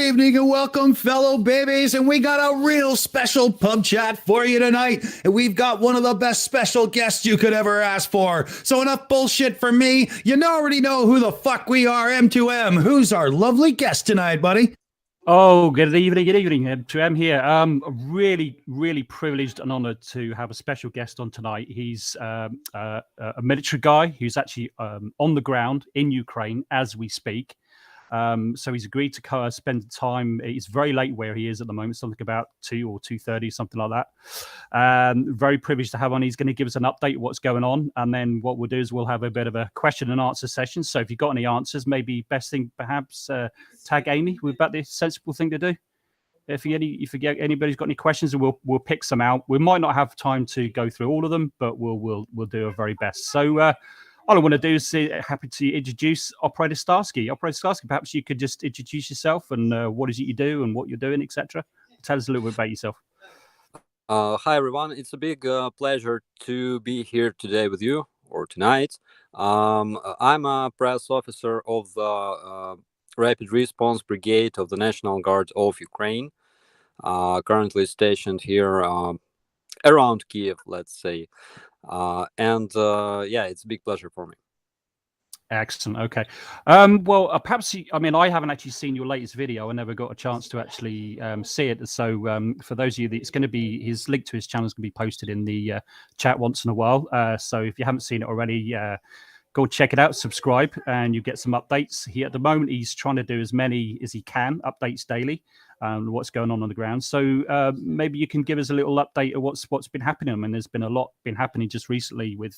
evening and welcome, fellow babies. And we got a real special pub chat for you tonight. And we've got one of the best special guests you could ever ask for. So enough bullshit for me. You already know who the fuck we are, M2M. Who's our lovely guest tonight, buddy? Oh, good evening, M2M here. Really privileged and honored to have a special guest on tonight. He's a military guy who's actually on the ground in Ukraine as we speak. So he's agreed to spend time. It's very late where he is at the moment, something about 2 or 2:30, something like that. Very privileged to have on. He's going to give us an update of what's going on, and then what we'll do is we'll have a bit of a question and answer session. So if you've got any answers, maybe best thing perhaps tag Aimee. Would that be a sensible thing to do? If anybody's got any questions, we'll pick some out. We might not have time to go through all of them, but we'll do our very best. So. All I want to do is happy to introduce Operator Starsky. Operator Starsky, perhaps you could just introduce yourself and what is it you do and what you're doing, etc. Tell us a little bit about yourself. Hi, everyone. It's a big pleasure to be here today with you, or tonight. I'm a press officer of the Rapid Response Brigade of the National Guard of Ukraine, currently stationed here around Kiev, let's say. Yeah, it's a big pleasure for me. Excellent. Okay. Well, perhaps I haven't actually seen your latest video. I never got a chance to actually see it. So for those of you, it's going to be his link to his channel is going to be posted in the chat once in a while. So if you haven't seen it already, go check it out, subscribe, and you get some updates. At the moment, he's trying to do as many as he can, updates daily, what's going on the ground. So maybe you can give us a little update of what's been happening. I mean, there's been a lot been happening just recently with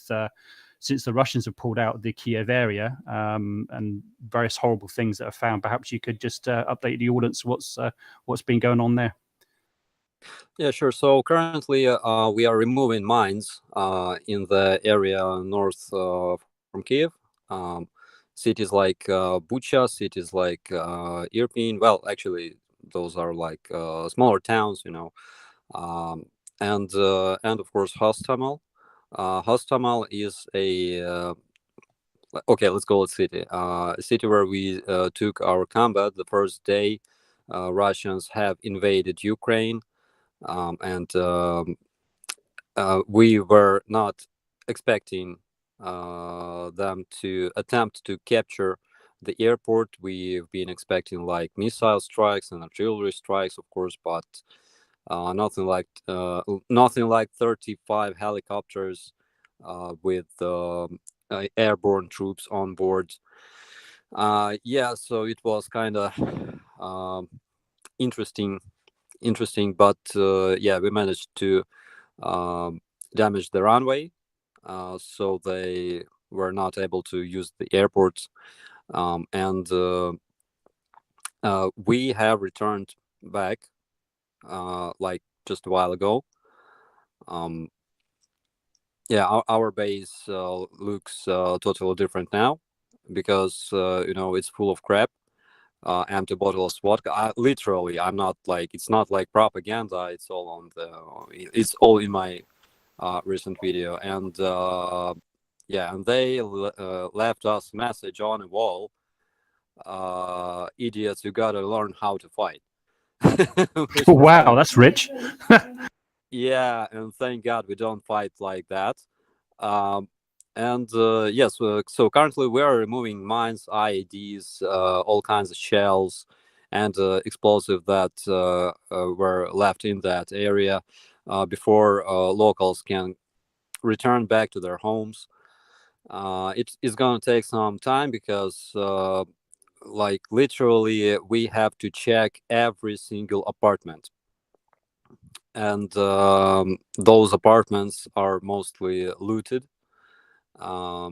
since the Russians have pulled out of the Kiev area and various horrible things that are found. Perhaps you could just update the audience what's been going on there. Yeah, sure. So currently we are removing mines in the area north from Kiev. Cities like Bucha, cities like Irpin. Well, actually, those are like smaller towns, and of course Hostomel. Hostomel is a okay, let's call it city. A city where we took our combat the first day Russians have invaded Ukraine, and we were not expecting them to attempt to capture the airport. We've been expecting like missile strikes and artillery strikes, of course, but nothing like 35 helicopters with airborne troops on board. Yeah, so it was kind of interesting, but yeah, we managed to damage the runway, so they were not able to use the airport, and we have returned back like just a while ago. Yeah, our base looks totally different now because it's full of crap, empty bottles of vodka. Literally, I'm not like, it's not like propaganda. It's all in my recent video, and yeah, and they left us a message on a wall: idiots, you gotta learn how to fight. Wow, that's rich. Yeah, and thank God we don't fight like that. And yes, so currently we are removing mines, IEDs, all kinds of shells, and explosive that were left in that area before locals can return back to their homes. It's going to take some time because like literally we have to check every single apartment, and those apartments are mostly looted, yeah,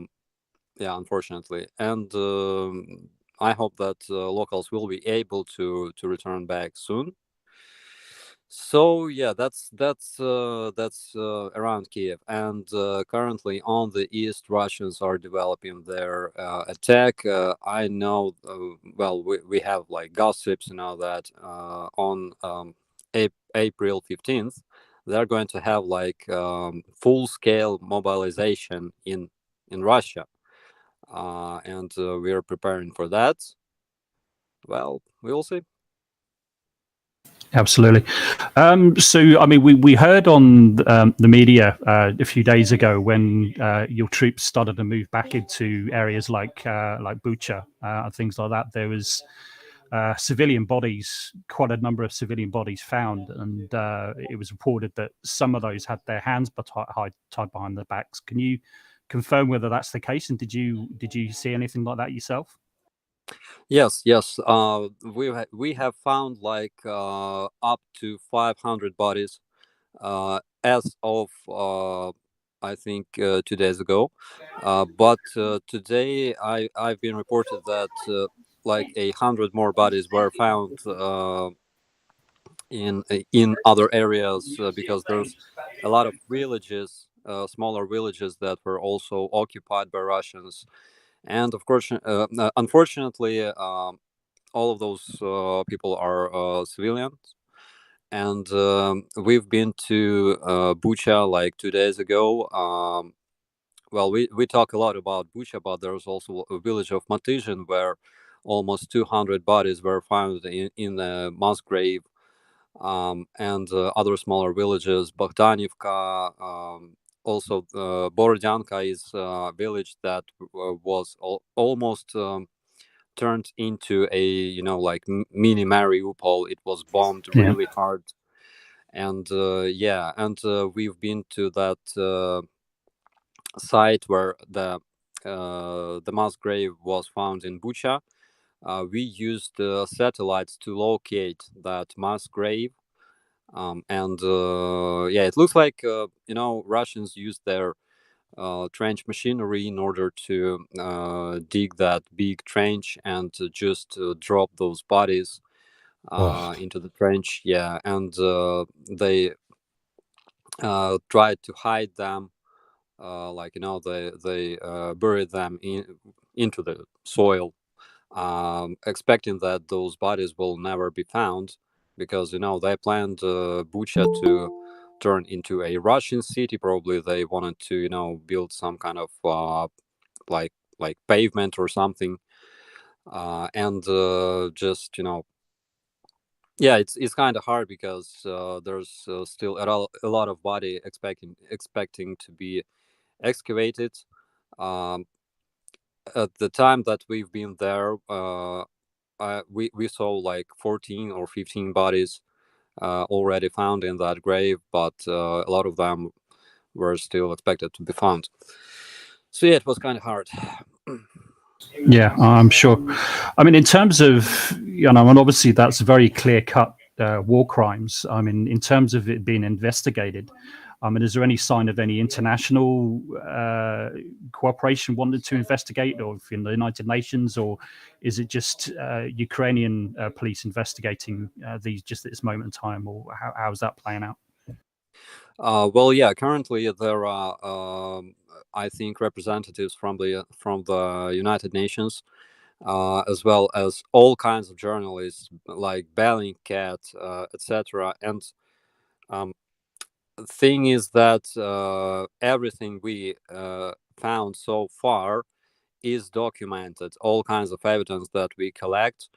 unfortunately, and I hope that locals will be able to return back soon. So yeah, that's around Kiev, and currently on the east, Russians are developing their attack. I know, well, we have like gossips and all that. On April 15th, they're going to have like full-scale mobilization in Russia, and we are preparing for that. Well, we will see. Absolutely. So, I mean, we heard on the media a few days ago when your troops started to move back into areas like Bucha and things like that. There was civilian bodies, quite a number of civilian bodies found, and it was reported that some of those had their hands tied behind their backs. Can you confirm whether that's the case? And did you see anything like that yourself? Yes, yes. We have found like up to 500 bodies as of I think 2 days ago. But today I've been reported that like 100 more bodies were found in other areas because there's a lot of villages, smaller villages that were also occupied by Russians, and of course, unfortunately, all of those people are civilians. And we've been to Bucha like 2 days ago. Well, we talk a lot about Bucha, but there's also a village of Matizhin where almost 200 bodies were found in a mass grave, and other smaller villages, Bogdanivka. Also, Borodyanka is a village that was almost turned into a like mini Mariupol. It was bombed really hard, and yeah, and we've been to that site where the mass grave was found in Bucha. We used satellites to locate that mass grave, and yeah, it looks like Russians used their trench machinery in order to dig that big trench and to just drop those bodies into the trench. Yeah, and they tried to hide them, like they buried them into the soil, expecting that those bodies will never be found, because they planned Bucha to turn into a Russian city. Probably they wanted to build some kind of like pavement or something, and just yeah, it's kind of hard because there's still a lot of body expecting to be excavated. Um, at the time that we've been there, we saw like 14 or 15 bodies already found in that grave, but a lot of them were still expected to be found. So yeah, it was kind of hard. Yeah, I'm sure. I mean, in terms of, and obviously that's very clear cut war crimes. I mean, in terms of it being investigated, I mean, is there any sign of any international cooperation wanted to investigate, or in the United Nations, or is it just Ukrainian police investigating these just at this moment in time, or how's that playing out? Well, yeah, currently there are, I think, representatives from the United Nations, as well as all kinds of journalists like Bellingcat, etc. And thing is that everything we found so far is documented. All kinds of evidence that we collect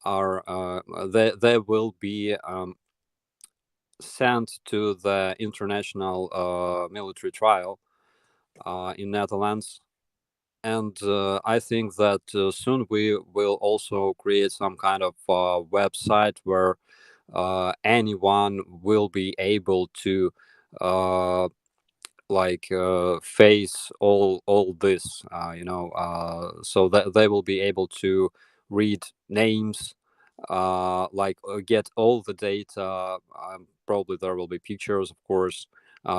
are they will be sent to the international military trial in Netherlands. And I think that soon we will also create some kind of website where anyone will be able to face all this, so that they will be able to read names, get all the data. Probably there will be pictures, of course,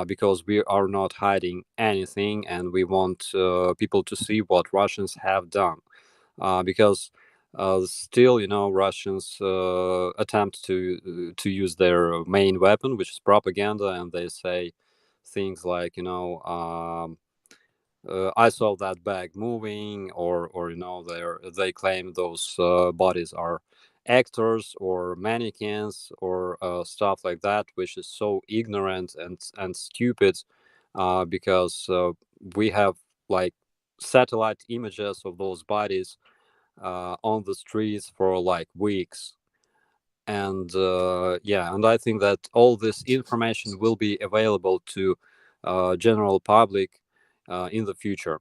because we are not hiding anything, and we want people to see what Russians have done. Because still, Russians attempt to use their main weapon, which is propaganda, and they say things like, I saw that bag moving, or they claim those bodies are actors or mannequins or stuff like that, which is so ignorant and stupid, because we have like satellite images of those bodies on the streets for like weeks, and and I think that all this information will be available to general public in the future.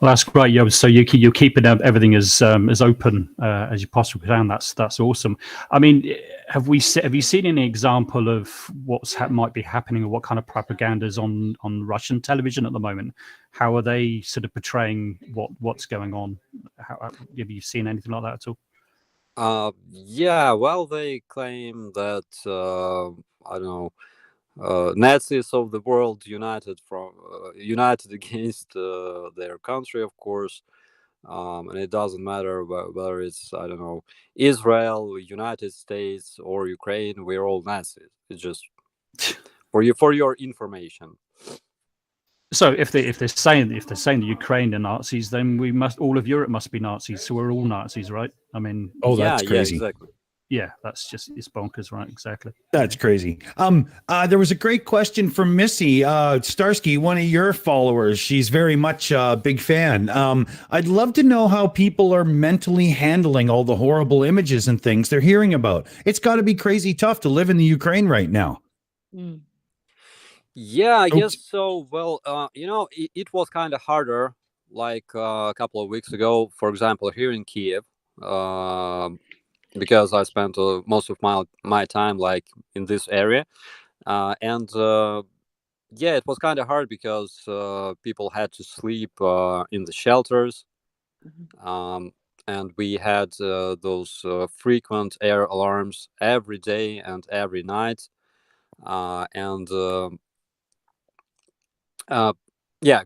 Well, that's great. Yeah, so you're keeping everything as open as you possibly can. That's awesome. I mean, have you seen any example of might be happening, or what kind of propaganda is on Russian television at the moment? How are they sort of portraying what's going on? Have you seen anything like that at all? Yeah, well, they claim that I don't know. Nazis of the world united against their country, of course, and it doesn't matter whether it's, I don't know, Israel, United States, or Ukraine. We're all Nazis. It's just for your information. So if they're saying the Ukraine are Nazis, then all of Europe must be Nazis. So we're all Nazis, right? I mean, that's crazy. Yeah, exactly. Yeah, it's bonkers, right? Exactly. That's crazy. There was a great question from Missy Starsky, one of your followers. She's very much a big fan. I'd love to know how people are mentally handling all the horrible images and things they're hearing about. It's got to be crazy tough to live in the Ukraine right now. Mm. Yeah, I guess so. Well, it was kind of harder, like a couple of weeks ago, for example, here in Kiev. Because I spent most of my time like in this area, and it was kind of hard because people had to sleep in the shelters, and we had those frequent air alarms every day and every night,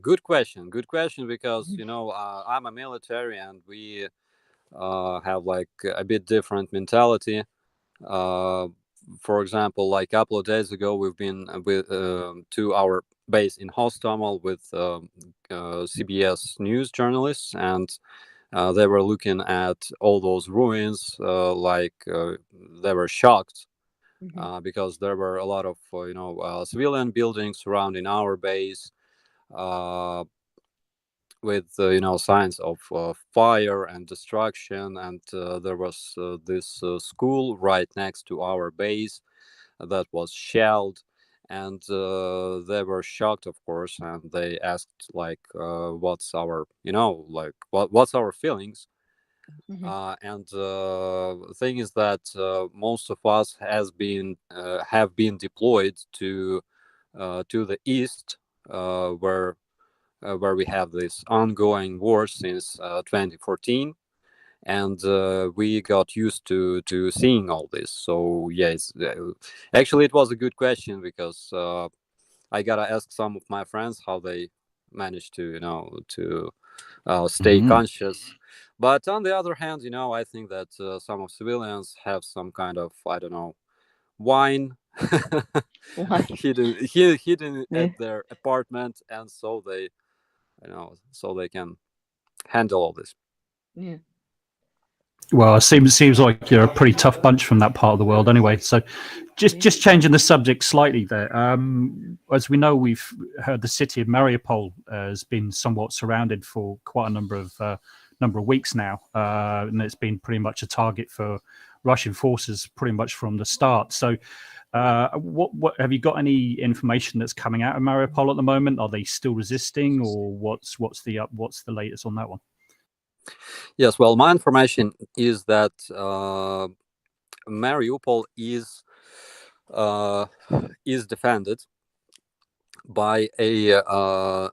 good question because I'm a military and we have like a bit different mentality. For example, like a couple of days ago, we've been to our base in Hostomel with CBS News journalists, and they were looking at all those ruins. They were shocked because there were a lot of civilian buildings surrounding our base. With signs of fire and destruction, and there was this school right next to our base that was shelled, and they were shocked, of course, and they asked like what's our what's our feelings. And the thing is that most of us have been deployed to the east, where we have this ongoing war since 2014, and we got used to seeing all this. So yes, actually it was a good question because I gotta ask some of my friends how they managed to stay conscious. But on the other hand, I think that some of civilians have some kind of, I don't know, wine hidden at their apartment, and so they can handle all this. Yeah. Well, it seems like you're a pretty tough bunch from that part of the world anyway. So just changing the subject slightly there. As we know, we've heard the city of Mariupol has been somewhat surrounded for quite a number of weeks now. And it's been pretty much a target for Russian forces pretty much from the start. So what have you got any information that's coming out of Mariupol at the moment? Are they still resisting, or what's the latest on that one? Yes, well, my information is that Mariupol is defended by a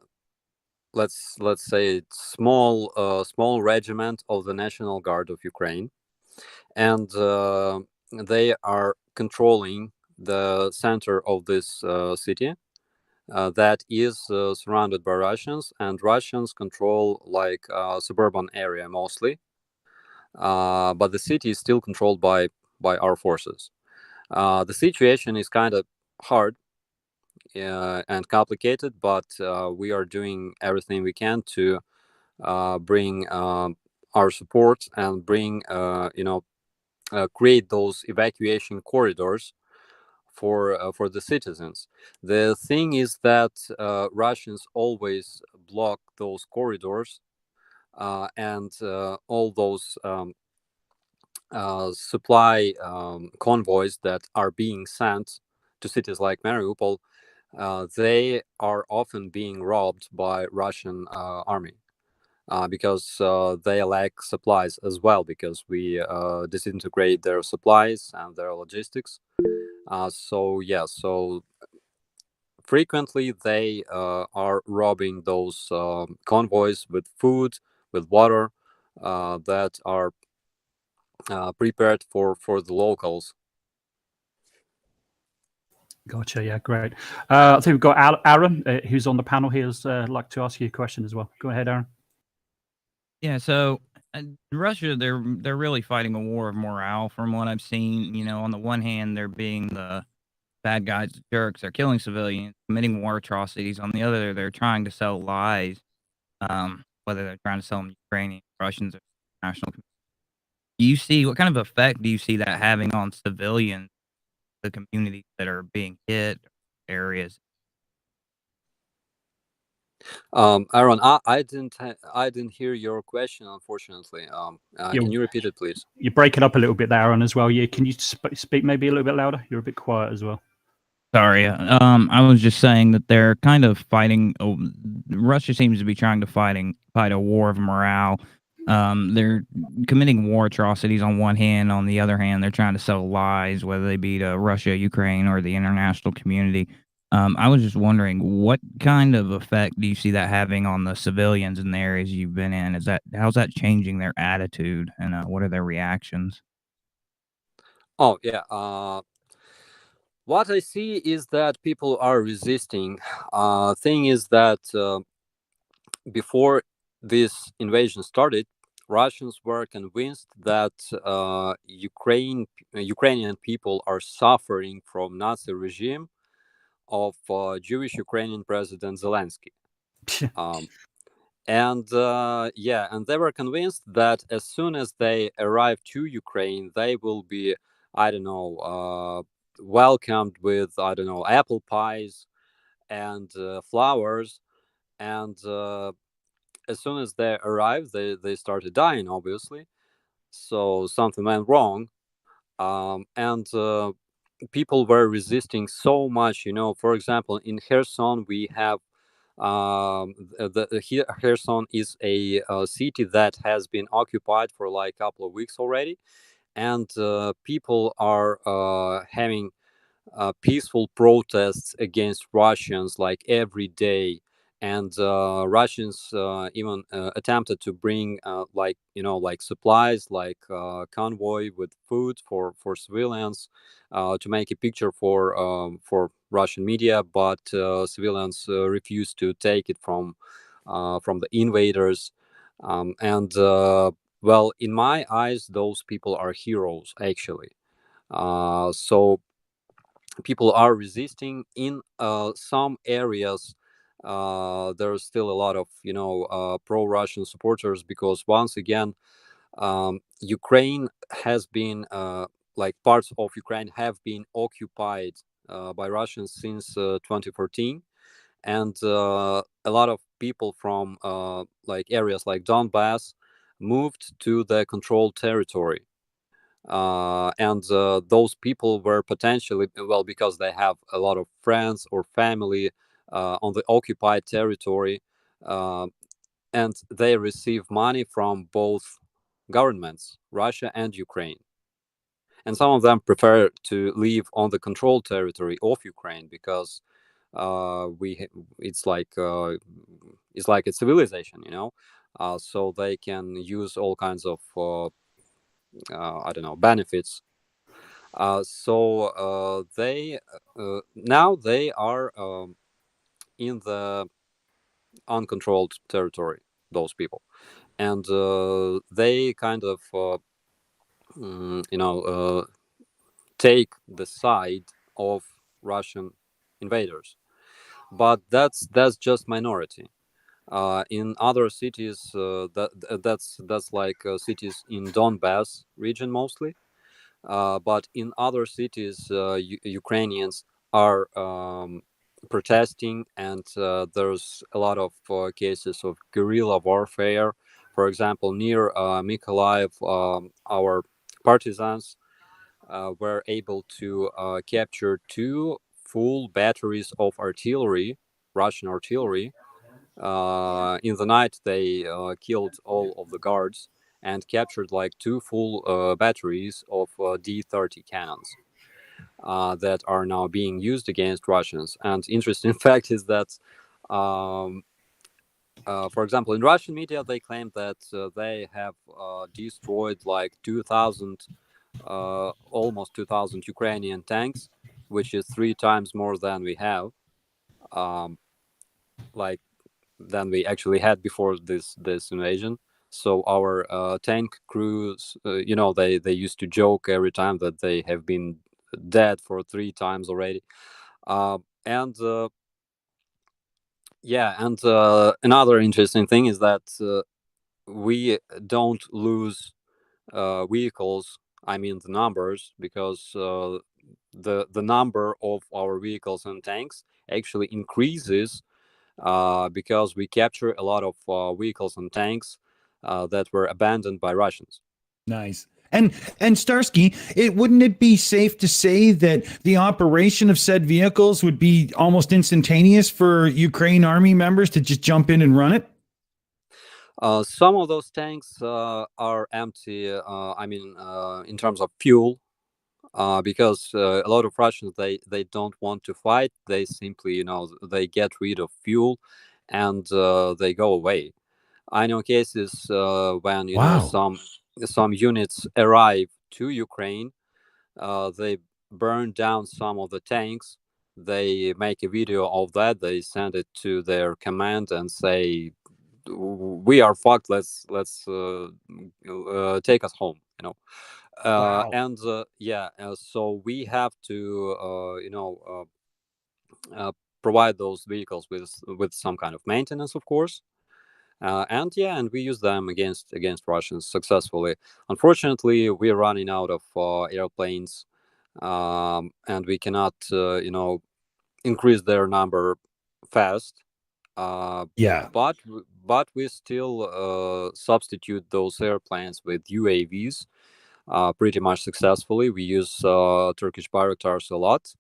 let's say small regiment of the National Guard of Ukraine, and they are controlling the center of this city that is surrounded by Russians, and Russians control like suburban area mostly, but the city is still controlled by our forces. The situation is kind of hard and complicated, but we are doing everything we can to bring our support and bring create those evacuation corridors for the citizens. The thing is that Russians always block those corridors, and all those supply convoys that are being sent to cities like Mariupol, they are often being robbed by Russian army. Because they lack supplies as well, because we disintegrate their supplies and their logistics. So frequently they are robbing those convoys with food, with water that are prepared for the locals. Gotcha. Yeah, great. I think we've got Aaron, who's on the panel here, who's like to ask you a question as well. Go ahead, Aaron. Yeah, so Russia, they're really fighting a war of morale from what I've seen. You know, on the one hand, they're being the bad guys, the jerks, they're killing civilians, committing war atrocities. On the other, they're trying to sell lies, whether they're trying to sell them Ukrainian, Russians, or national. Do you see what kind of effect do you see that having on civilians, the communities that are being hit, areas? Aaron, I didn't hear your question, unfortunately. Can you repeat it, please? You're breaking up a little bit there, Aaron, as well. Yeah, can you speak maybe a little bit louder? You're a bit quiet as well. Sorry, I was just saying that they're kind of fighting. Russia seems to be trying to fight a war of morale. They're committing war atrocities on one hand. On the other hand, they're trying to sell lies, whether they be to Russia, Ukraine, or the international community. I was just wondering, what kind of effect do you see that having on the civilians in the areas you've been in? How's that changing their attitude, and what are their reactions? Oh, yeah. What I see is that people are resisting. Thing is that before this invasion started, Russians were convinced that Ukrainian people are suffering from Nazi regime of Jewish Ukrainian President Zelensky. And they were convinced that as soon as they arrive to Ukraine, they will be, I don't know, welcomed with, I don't know, apple pies and flowers. And as soon as they arrived, they started dying, obviously. So something went wrong. And people were resisting so much, for example, in Kherson, we have Kherson is a city that has been occupied for like a couple of weeks already, and people are having peaceful protests against Russians like every day. And Russians even attempted to bring like supplies, like convoy with food for civilians, to make a picture for Russian media, but civilians refused to take it from the invaders. And well, in my eyes, those people are heroes, actually. So people are resisting in some areas. There's still a lot of pro-Russian supporters, because once again, Ukraine has been like parts of Ukraine have been occupied by Russians since 2014, and a lot of people from like areas like Donbass moved to the controlled territory. And those people were potentially, well, because they have a lot of friends or family on the occupied territory, and they receive money from both governments, Russia and Ukraine. And some of them prefer to live on the controlled territory of Ukraine, because it's like a civilization, so they can use all kinds of I don't know, benefits. So they now they are in the uncontrolled territory, those people, and they kind of take the side of Russian invaders. But that's just minority. In other cities, that's like cities in Donbass region mostly. But in other cities, Ukrainians are protesting, and there's a lot of cases of guerrilla warfare. For example, near Mykolaiv, our partisans were able to capture 2 full batteries of artillery, Russian artillery. In the night, they killed all of the guards and captured like 2 full batteries of D-30 cannons that are now being used against Russians. And interesting fact is that, for example, in Russian media, they claim that they have destroyed like 2,000, almost 2,000 Ukrainian tanks, which is 3 times more than we have. Like than we actually had before this invasion. So our tank crews, they used to joke every time that they have been dead for 3 times already. And another interesting thing is that we don't lose vehicles. I mean the numbers, because the number of our vehicles and tanks actually increases. Because we capture a lot of vehicles and tanks that were abandoned by Russians. Nice. And Starsky, wouldn't it be safe to say that the operation of said vehicles would be almost instantaneous for Ukraine army members to just jump in and run it? Some of those tanks are empty. In terms of fuel. Because a lot of Russians, they don't want to fight. They simply, they get rid of fuel and they go away. I know cases when some units arrive to Ukraine, they burn down some of the tanks. They make a video of that. They send it to their command and say, "We are fucked. Let's take us home." Wow. So we have to provide those vehicles with some kind of maintenance, of course, and we use them against Russians successfully. Unfortunately, we're running out of airplanes, and we cannot increase their number fast. But we still substitute those airplanes with UAVs pretty much successfully. We use Turkish Bayraktars a lot,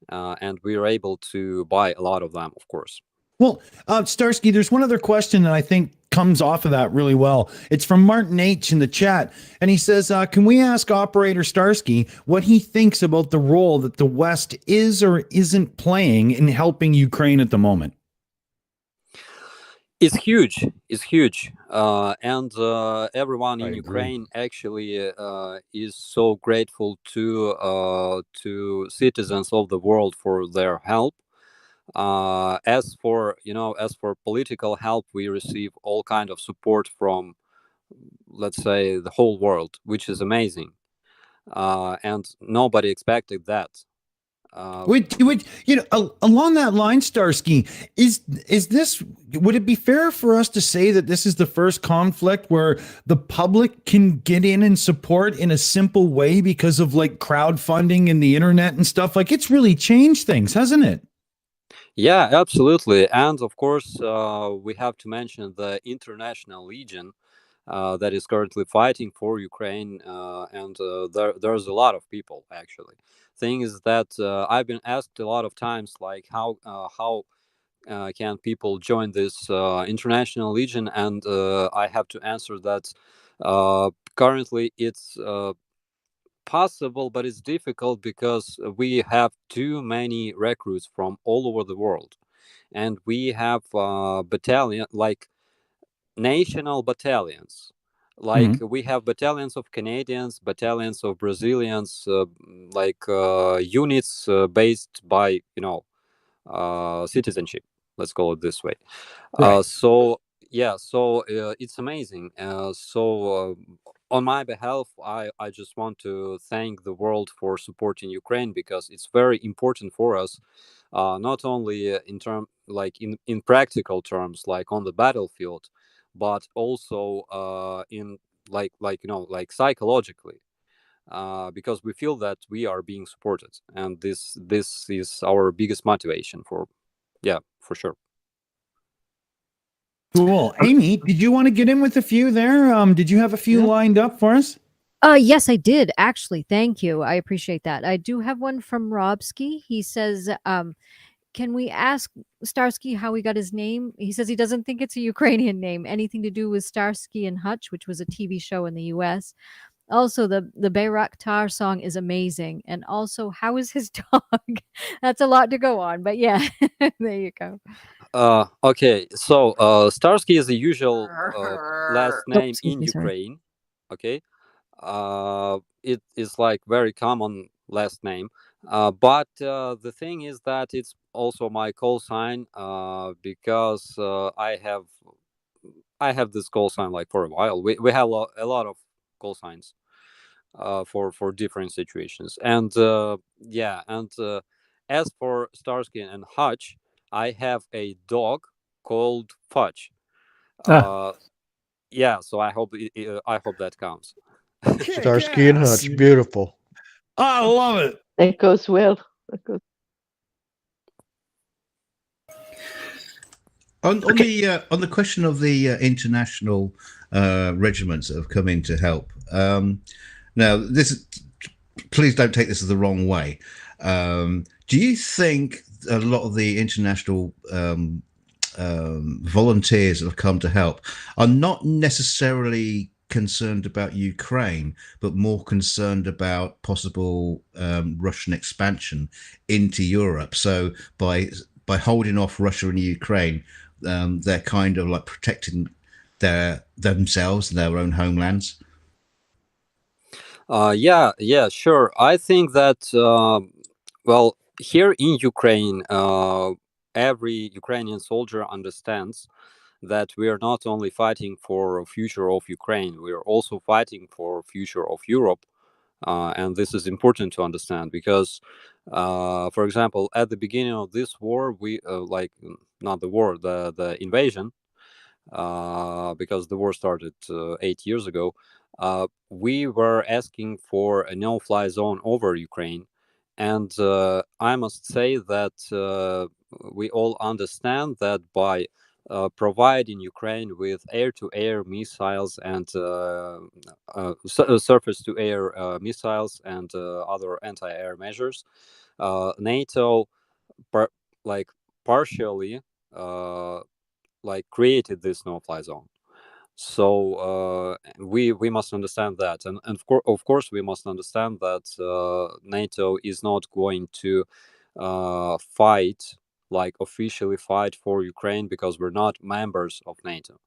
and we are able to buy a lot of them, of course. Well, Starsky, there's one other question that I think comes off of that really well. It's from Martin H in the chat, and he says, can we ask Operator Starsky what he thinks about the role that the West is or isn't playing in helping Ukraine at the moment? It's huge. And everyone in Ukraine actually is so grateful to citizens of the world for their help. As for political help, we receive all kind of support from, let's say, the whole world, which is amazing. And nobody expected that. Along that line, Starsky, would it be fair for us to say that this is the first conflict where the public can get in and support in a simple way because of like crowdfunding and the internet and stuff? Like, it's really changed things, hasn't it? Yeah, absolutely. And of course, we have to mention the International Legion that is currently fighting for Ukraine, and there's a lot of people actually. Thing is that I've been asked a lot of times, like how can people join this International Legion, and I have to answer that currently it's possible, but it's difficult because we have too many recruits from all over the world, and we have battalion like national battalions. Like we have battalions of Canadians, battalions of Brazilians, units based by citizenship. Let's call it this way. Right. So it's amazing. On my behalf, I just want to thank the world for supporting Ukraine, because it's very important for us, not only in practical terms, like on the battlefield, but also in psychologically, because we feel that we are being supported, and this is our biggest motivation for sure. Cool. Aimee, did you want to get in with a few there? Did you have a few lined up for us? Yes, I did actually. Thank you. I appreciate that. I do have one from Robsky. He says, can we ask Starsky how he got his name? He says he doesn't think it's a Ukrainian name. Anything to do with Starsky and Hutch, which was a TV show in the U.S. Also, the Bayraktar song is amazing. And also, how is his dog? That's a lot to go on, but yeah, there you go. Okay, so Starsky is the usual last name excuse in me, sorry. Ukraine. Okay, it is like very common last name. But the thing is that it's also my call sign because I have this call sign like for a while. We have a lot of call signs for different situations, and yeah, and as for Starsky and Hutch, I have a dog called Fudge. Yeah, so I hope I hope that counts. Starsky and Hutch, beautiful. I love it. That goes well. On the question of the international regiments that have come in to help. Now, please don't take this as the wrong way. Do you think a lot of the international volunteers that have come to help are not necessarily concerned about Ukraine, but more concerned about possible Russian expansion into Europe? So by holding off Russia and Ukraine, they're kind of like protecting themselves and their own homelands. Yeah, sure. I think that well, here in Ukraine, every Ukrainian soldier understands that we are not only fighting for a future of Ukraine, we are also fighting for future of Europe, and this is important to understand because, for example, at the beginning of this war, we like not the war, the invasion, because the war started 8 years ago. We were asking for a no-fly zone over Ukraine, and I must say that we all understand that by providing Ukraine with air-to-air missiles and surface-to-air missiles and other anti-air measures, NATO partially created this no-fly zone. So we must understand that, and of course we must understand that NATO is not going to officially fight for Ukraine because we're not members of NATO.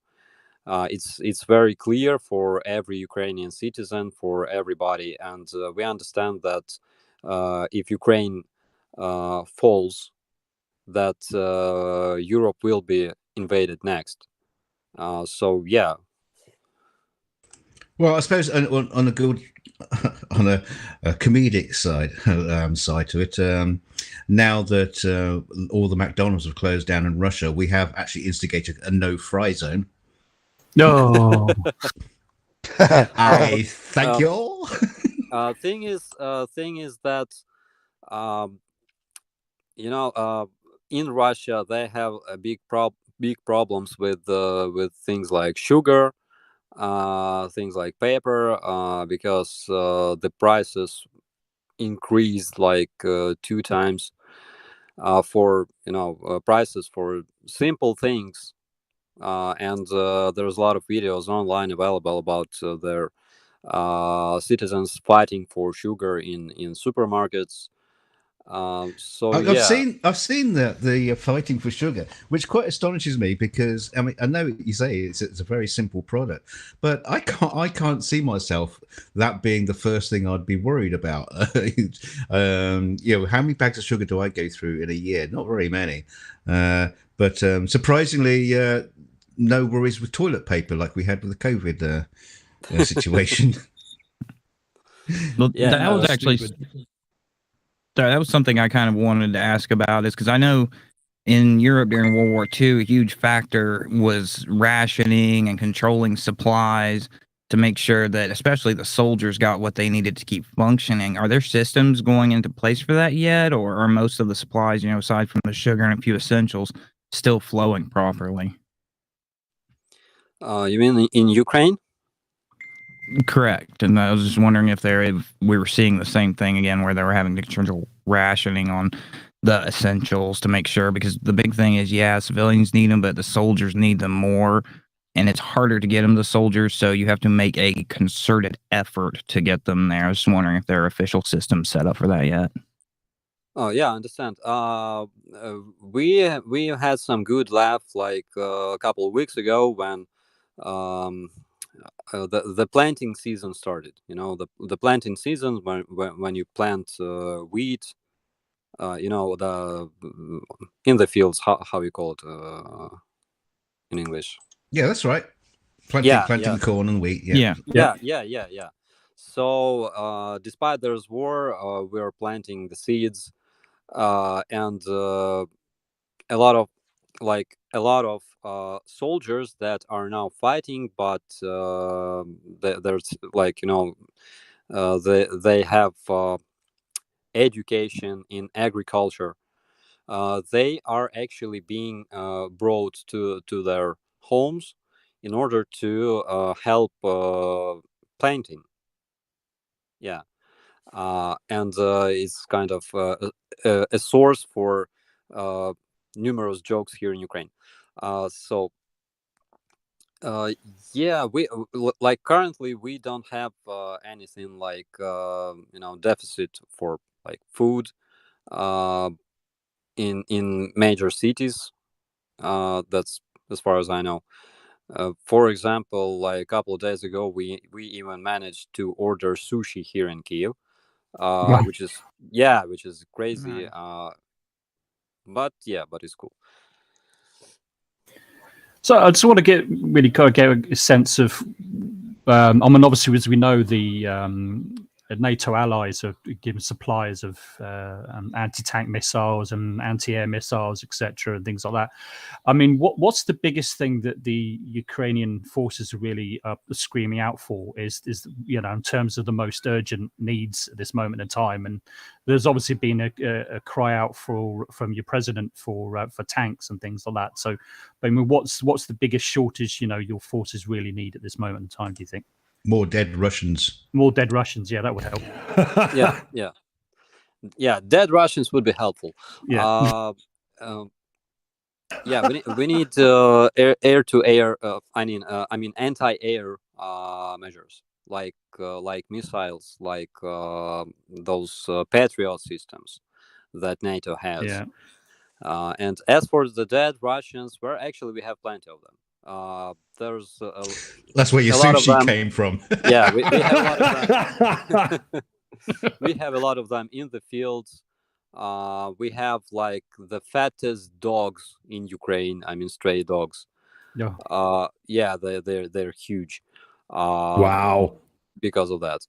It's very clear for every Ukrainian citizen, for everybody, and we understand that if Ukraine falls, that Europe will be invaded next. So yeah. Well, I suppose on a good, on a comedic side to it, now that all the McDonald's have closed down in Russia, we have actually instigated a no-fly zone. No. I thank you all. Thing is that in Russia they have a big problems with things like sugar, things like paper, because the prices increased like 2 times for prices for simple things, and there's a lot of videos online available about their citizens fighting for sugar in supermarkets. So I've seen the fighting for sugar, which quite astonishes me because I mean I know you say it's a very simple product, but I can't see myself that being the first thing I'd be worried about. How many bags of sugar do I go through in a year? Not very many, but surprisingly, no worries with toilet paper like we had with the COVID situation. Well, Yeah, that was actually. That was something I kind of wanted to ask about, is because I know in Europe during World War II, a huge factor was rationing and controlling supplies to make sure that especially the soldiers got what they needed to keep functioning. Are there systems going into place for that yet, or are most of the supplies, aside from the sugar and a few essentials, still flowing properly? You mean in Ukraine? Correct. And I was just wondering if we were seeing the same thing again, where they were having to control rationing on the essentials to make sure, because the big thing is, yeah, civilians need them, but the soldiers need them more. And it's harder to get them to soldiers, so you have to make a concerted effort to get them there. I was just wondering if there are official systems set up for that yet. Oh yeah, I understand. We had some good laugh like a couple of weeks ago when the planting season started. You know, the planting season when you plant wheat. You know, in the fields. How you call it in English? Yeah, that's right. Planting corn and wheat. Yeah. So despite there's war, we're planting the seeds. And a lot of soldiers that are now fighting, but there's like, you know, they have education in agriculture. They are actually being brought to their homes in order to help planting. Yeah. And it's kind of a source for numerous jokes here in Ukraine. Yeah, we like currently we don't have anything like you know, deficit for like food in major cities. That's as far as I know. For example, like a couple of days ago, we even managed to order sushi here in Kiev. Which is crazy. But it's cool. So I just want to get a sense of. I mean, obviously, as we know, the NATO allies are given supplies of anti-tank missiles and anti-air missiles, etc., and things like that. I mean, what's the biggest thing that the Ukrainian forces are really screaming out for? Is you know, in terms of the most urgent needs at this moment in time? And there's obviously been a cry out from your president for tanks and things like that. So, I mean, what's the biggest shortage, you know, your forces really need at this moment in time, do you think? More dead Russians. More dead Russians, yeah, that would help. Yeah. Dead Russians would be helpful. Yeah. Yeah, we need air to air. I mean anti-air measures like missiles, like those Patriot systems that NATO has. Yeah. And as for the dead Russians, we have plenty of them. There's that's where your sushi came from. Yeah, we have a lot of them. We have a lot of them in the fields. We have like the fattest dogs in Ukraine. I mean, stray dogs. Yeah. Yeah, they're huge. Wow. Because of that.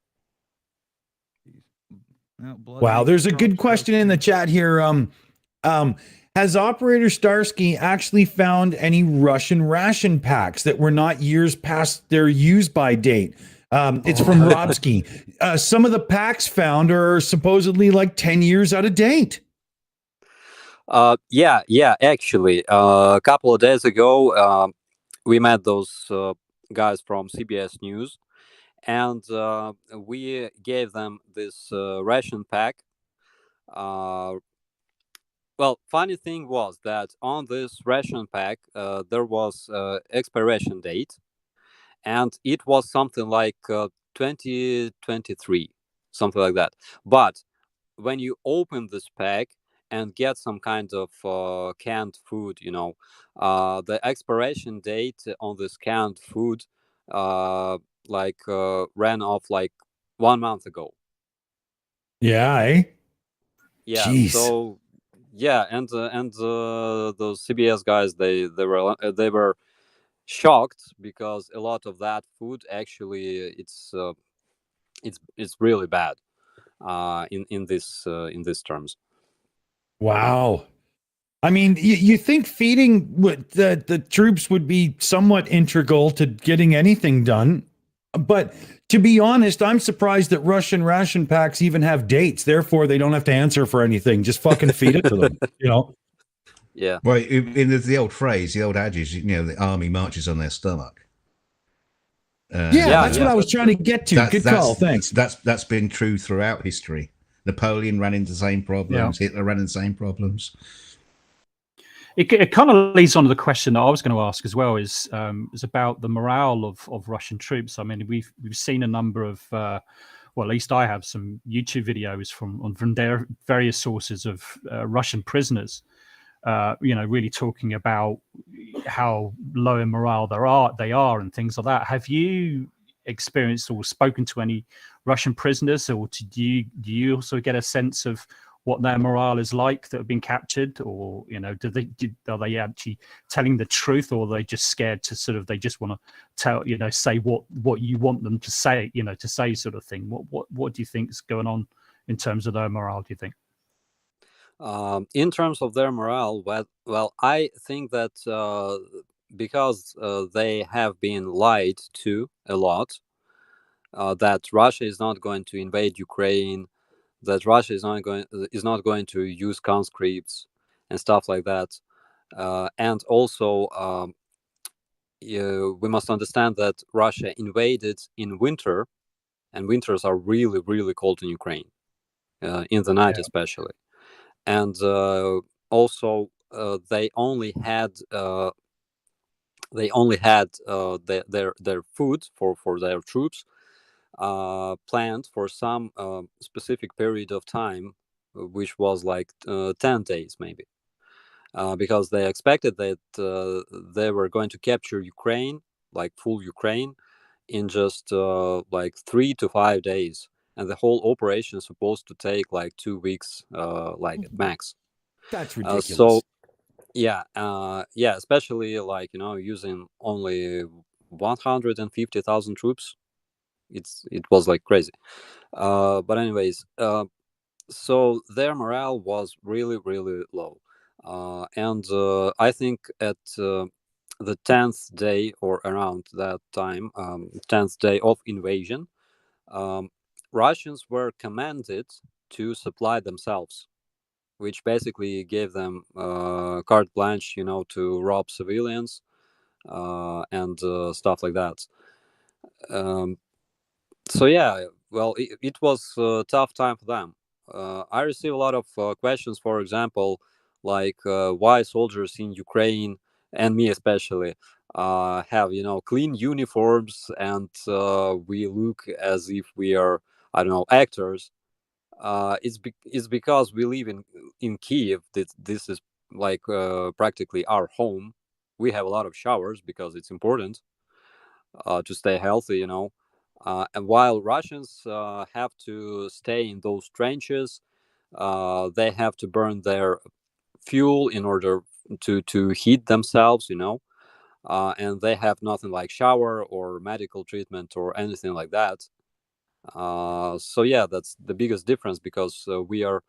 Wow. There's a good question in the chat here. Has Operator Starsky actually found any Russian ration packs that were not years past their use-by date? It's from Robsky. Some of the packs found are supposedly like 10 years out of date. Yeah, actually, a couple of days ago, we met those guys from CBS News, and we gave them this ration pack. Well, funny thing was that on this ration pack, there was expiration date, and it was something like 2023, something like that. But when you open this pack and get some kind of canned food, you know, the expiration date on this canned food ran off like 1 month ago. Yeah, eh? Yeah. Jeez. So yeah, and those CBS guys, they were shocked because a lot of that food actually it's really bad in this terms. Wow. I mean, you think feeding the troops would be somewhat integral to getting anything done, but to be honest, I'm surprised that Russian ration packs even have dates. Therefore, they don't have to answer for anything. Just fucking feed it to them, you know? Yeah. Well, in the old phrase, the old adage, you know, the army marches on their stomach. Yeah, that's what I was trying to get to. Good call, thanks. That's been true throughout history. Napoleon ran into the same problems. Hitler ran into the same problems. It kind of leads on to the question that I was going to ask as well. Is about the morale of Russian troops. I mean, we've seen a number of, well, at least I have some YouTube videos from their various sources of Russian prisoners. Really talking about how low in morale they are and things like that. Have you experienced or spoken to any Russian prisoners, or do you also get a sense of what their morale is like that have been captured, or are they actually telling the truth, or are they just scared to they just want to tell, say what you want them to say, to say sort of thing? What do you think is going on in terms of their morale, do you think? In terms of their morale, well, I think that because they have been lied to a lot, that Russia is not going to invade Ukraine, that Russia is not going to use conscripts and stuff like that, and also we must understand that Russia invaded in winter, and winters are really, really cold in Ukraine, in the night especially. And also, they only had their food for their troops planned for some specific period of time, which was like 10 days maybe, because they expected that they were going to capture Ukraine, like full Ukraine, in just like 3 to 5 days. And the whole operation is supposed to take like 2 weeks, like at max. That's ridiculous. So, especially like using only 150,000 troops. It was like crazy. But anyways, so their morale was really, really low, and I think at the 10th day or around that time, 10th day of invasion, Russians were commanded to supply themselves, which basically gave them carte blanche, to rob civilians and stuff like that. So yeah, well, it was a tough time for them. I receive a lot of questions, for example, like why soldiers in Ukraine, and me especially, have clean uniforms and we look as if we are, I don't know, actors. It's because we live in Kiev. This is like practically our home. We have a lot of showers because it's important to stay healthy, and while Russians have to stay in those trenches, they have to burn their fuel in order to heat themselves, and they have nothing like shower or medical treatment or anything like that. So yeah, that's the biggest difference, because we are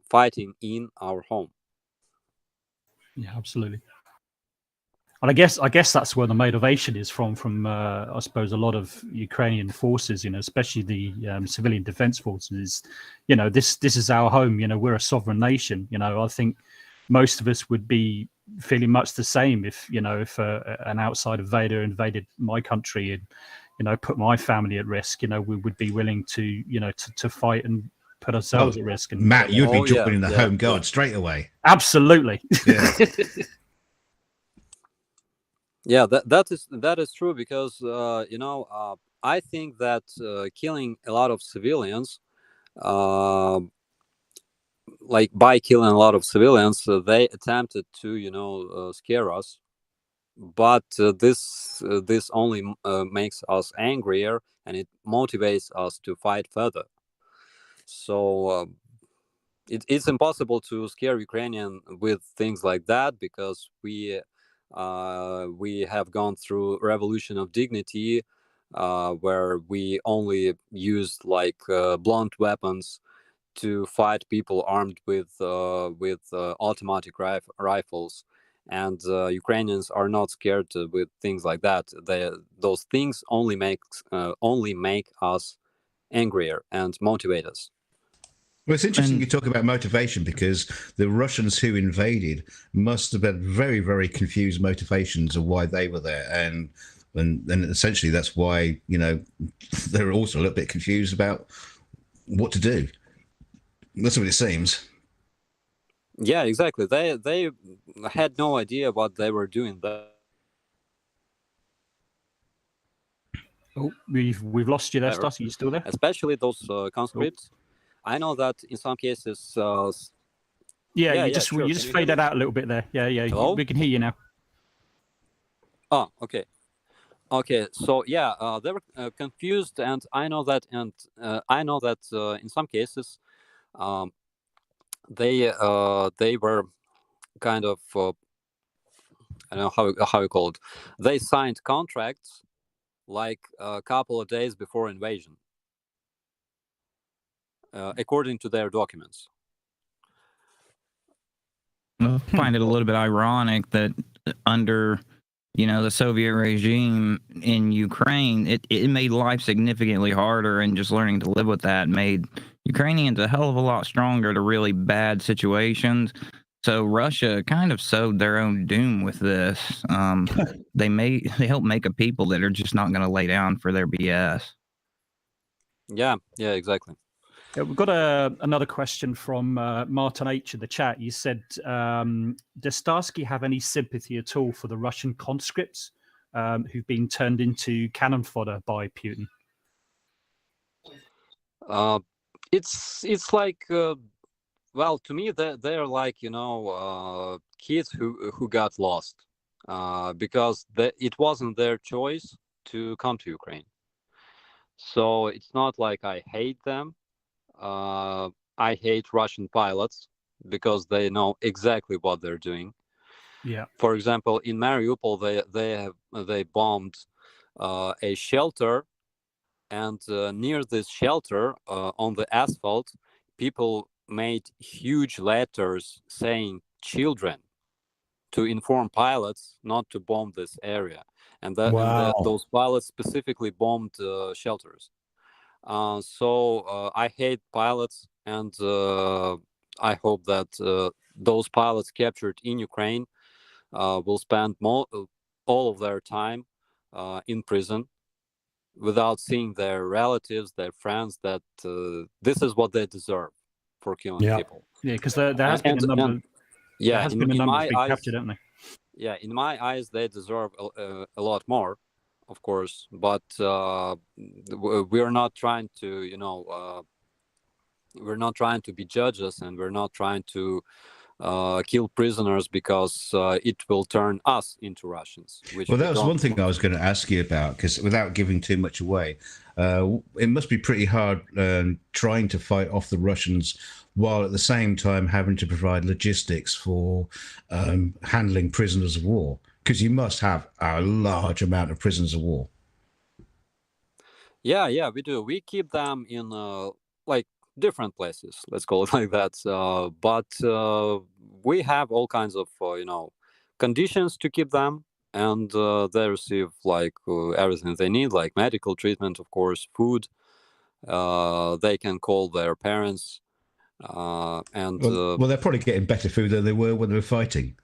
fighting in our home. Yeah, absolutely. And I guess that's where the motivation is from I suppose a lot of Ukrainian forces, especially the civilian defense forces. This is our home. We're a sovereign nation. I think most of us would be feeling much the same if an outside invader invaded my country and put my family at risk. We would be willing to to fight and put ourselves at risk. And Matt, you'd be jumping in the home guard straight away. Absolutely. Yeah. Yeah, that is true, because I think that killing a lot of civilians, like by killing a lot of civilians, they attempted to scare us, but this only makes us angrier, and it motivates us to fight further. So it's impossible to scare Ukrainian with things like that, because we have gone through revolution of dignity, where we only used like blunt weapons to fight people armed with automatic rifles, and Ukrainians are not scared with things like that. Those things only make us angrier and motivate us. Well, it's interesting you talk about motivation, because the Russians who invaded must have had very, very confused motivations of why they were there. And And essentially that's why, you know, they're also a little bit confused about what to do. That's what it seems. Yeah, exactly. They had no idea what they were doing. Oh, we've lost you there, Stas. Are you still there? Especially those conscripts. I know that in some cases. You sure. just faded out a little bit there. Yeah. Hello? We can hear you now. Oh, okay. Okay, so yeah, they were confused, and I know that, in some cases, they were kind of I don't know how you call it. They signed contracts like a couple of days before invasion, according to their documents. I find it a little bit ironic that under, you know, the Soviet regime in Ukraine, it made life significantly harder, and just learning to live with that made Ukrainians a hell of a lot stronger to really bad situations. So Russia kind of sowed their own doom with this. They help make a people that are just not going to lay down for their BS. Yeah, exactly. We've got another question from Martin H in the chat. You said, does Starsky have any sympathy at all for the Russian conscripts who've been turned into cannon fodder by Putin? It's like, well, to me, they're like, you know, kids who got lost because it wasn't their choice to come to Ukraine. So it's not like I hate them. I hate Russian pilots because they know exactly what they're doing. Yeah. For example, in Mariupol, they bombed a shelter, and near this shelter, on the asphalt, people made huge letters saying "children" to inform pilots not to bomb this area, and those pilots specifically bombed shelters. So I hate pilots, and I hope that those pilots captured in Ukraine will spend all of their time in prison without seeing their relatives, their friends. That this is what they deserve for killing people. Yeah, because there has been a number. Yeah, there has been a number that's been captured, haven't they? Yeah, in my eyes, they deserve a lot more, of course, but we're not trying to, you know, we're not trying to be judges, and we're not trying to kill prisoners because it will turn us into Russians. Well, that was one thing I was going to ask you about, because without giving too much away, it must be pretty hard trying to fight off the Russians while at the same time having to provide logistics for handling prisoners of war, because you must have a large amount of prisoners of war. Yeah, we do. We keep them in like different places, let's call it like that. But we have all kinds of you know, conditions to keep them, and they receive like everything they need, like medical treatment, of course, food. They can call their parents, and well, they're probably getting better food than they were when they were fighting.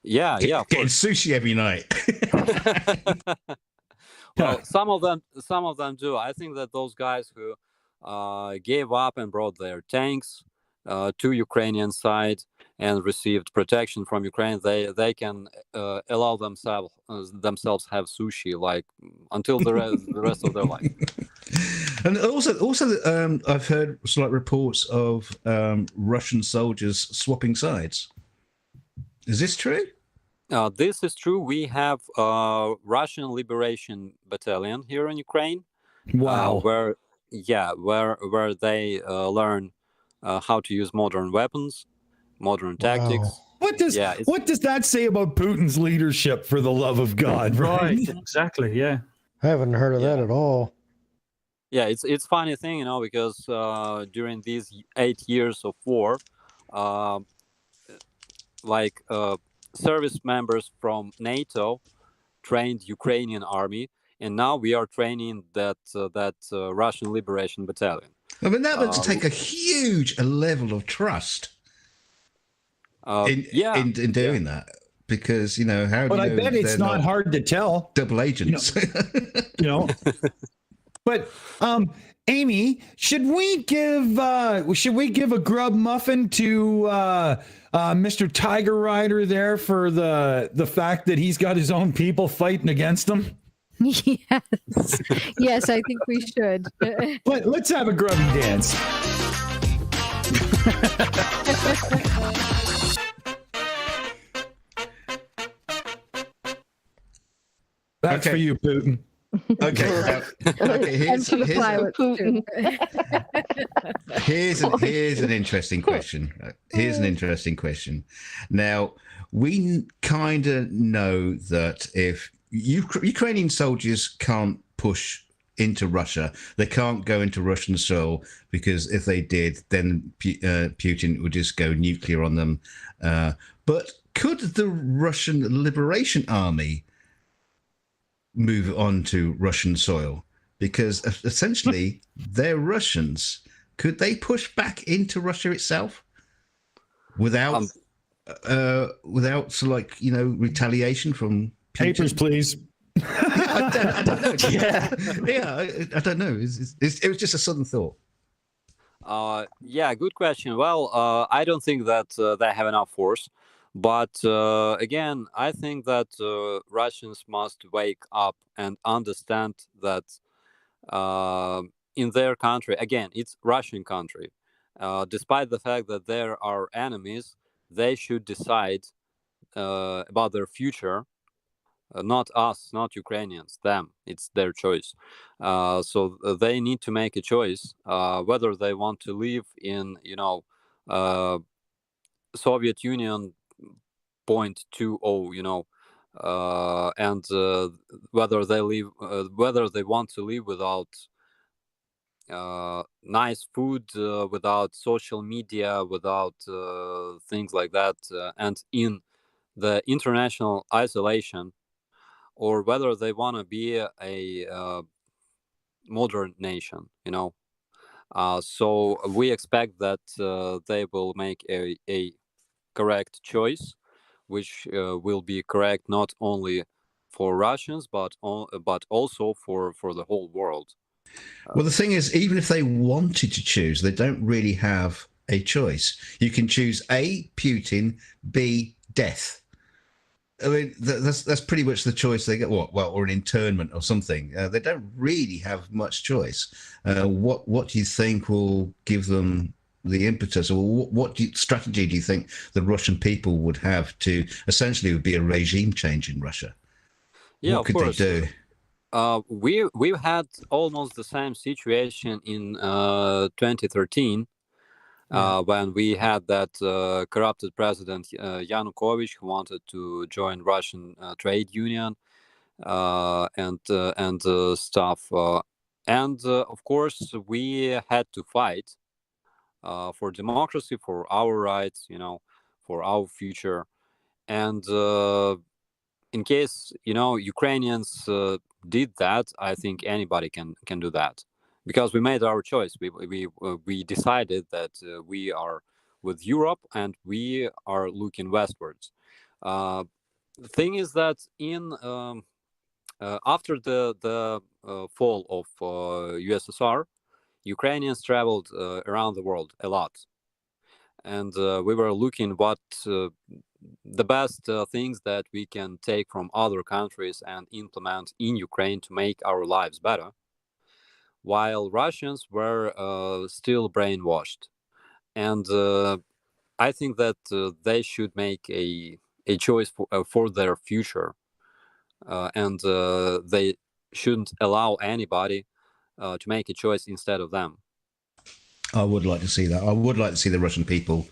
Yeah, getting sushi every night. Well, some of them do. I think that those guys who gave up and brought their tanks to Ukrainian side and received protection from Ukraine, they can allow themselves have sushi like until the rest of their life. And also, I've heard slight reports of Russian soldiers swapping sides. Is this true? This is true. We have Russian Liberation Battalion here in Ukraine. Wow. Where they learn how to use modern weapons, modern tactics. What does that say about Putin's leadership, for the love of God? Right. Exactly. Yeah. I haven't heard of that at all. Yeah, it's funny thing, you know, because during these 8 years of war, service members from NATO trained Ukrainian army, and now we are training that Russian Liberation Battalion. I mean, that must take a huge level of trust in doing that. because how But do I you know bet it's they're not hard to tell. double agents? You know. But Aimee, should we give a grub muffin to Mr. Tiger Rider there for the fact that he's got his own people fighting against him? Yes. Yes, I think we should. Let's have a grubby dance. That's for you, Putin. Okay. Okay. And for the pilots, too. Here's an interesting question. Here's an interesting question. Now, we kind of know that if Ukrainian soldiers can't push into Russia, they can't go into Russian soil, because if they did, then Putin would just go nuclear on them. But could the Russian Liberation Army move on to Russian soil? Because essentially they're Russians. Could they push back into Russia itself without retaliation from Putin? Papers, please. I don't know. I don't know. It was just a sudden thought. Yeah, good question. Well, I don't think that they have enough force. But again, I think that Russians must wake up and understand that in their country, again, it's Russian country. Despite the fact that there are enemies, they should decide about their future. Not us, not Ukrainians, them. It's their choice. So they need to make a choice whether they want to live in, Soviet Union 0.20, and whether they want to live without nice food, without social media, without things like that, and in the international isolation, or whether they want to be a modern nation, So we expect that they will make a correct choice, which will be correct not only for Russians, but also for the whole world. Well, the thing is, even if they wanted to choose, they don't really have a choice. You can choose A, Putin, B, death. I mean, that's pretty much the choice they get. Or an internment or something. They don't really have much choice. What do you think will give them the impetus, or what strategy do you think the Russian people would have to essentially would be a regime change in Russia? Yeah, what could they do? We've had almost the same situation in 2013. When we had that corrupted president Yanukovych, who wanted to join Russian trade union and stuff, and of course we had to fight for democracy, for our rights, for our future, and in case Ukrainians did that, I think anybody can do that. Because we made our choice. We decided that we are with Europe and we are looking westwards. The thing is that in after the fall of USSR, Ukrainians traveled around the world a lot, and we were looking what the best things that we can take from other countries and implement in Ukraine to make our lives better. While Russians were still brainwashed. And I think that they should make a choice for their future. And they shouldn't allow anybody to make a choice instead of them. I would like to see that. I would like to see the Russian people,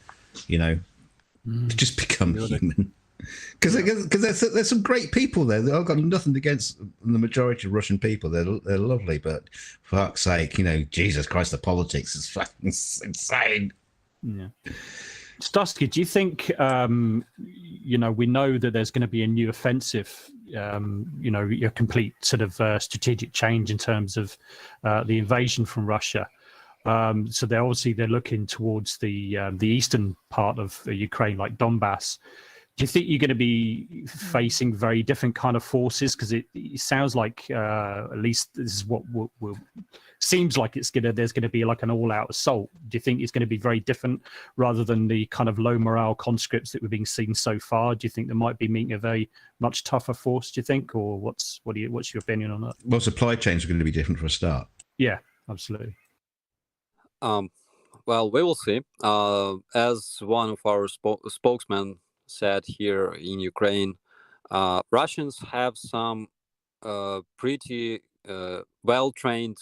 just become human. Because there's some great people there. I've got nothing against the majority of Russian people. They're lovely, but for fuck's sake, Jesus Christ, the politics is fucking insane. Yeah. Starsky, do you think, we know that there's going to be a new offensive, a complete sort of strategic change in terms of the invasion from Russia. So they're looking towards the eastern part of Ukraine, like Donbass. Do you think you're going to be facing very different kind of forces? Because it sounds like, at least this is what seems like there's going to be like an all-out assault. Do you think it's going to be very different rather than the kind of low morale conscripts that we've been seeing so far? Do you think they might be meeting a very much tougher force? Do you think, or what's your opinion on that? Well, supply chains are going to be different for a start. Yeah, absolutely. Well, we will see. As one of our spokesmen said here in Ukraine, Russians have some pretty well-trained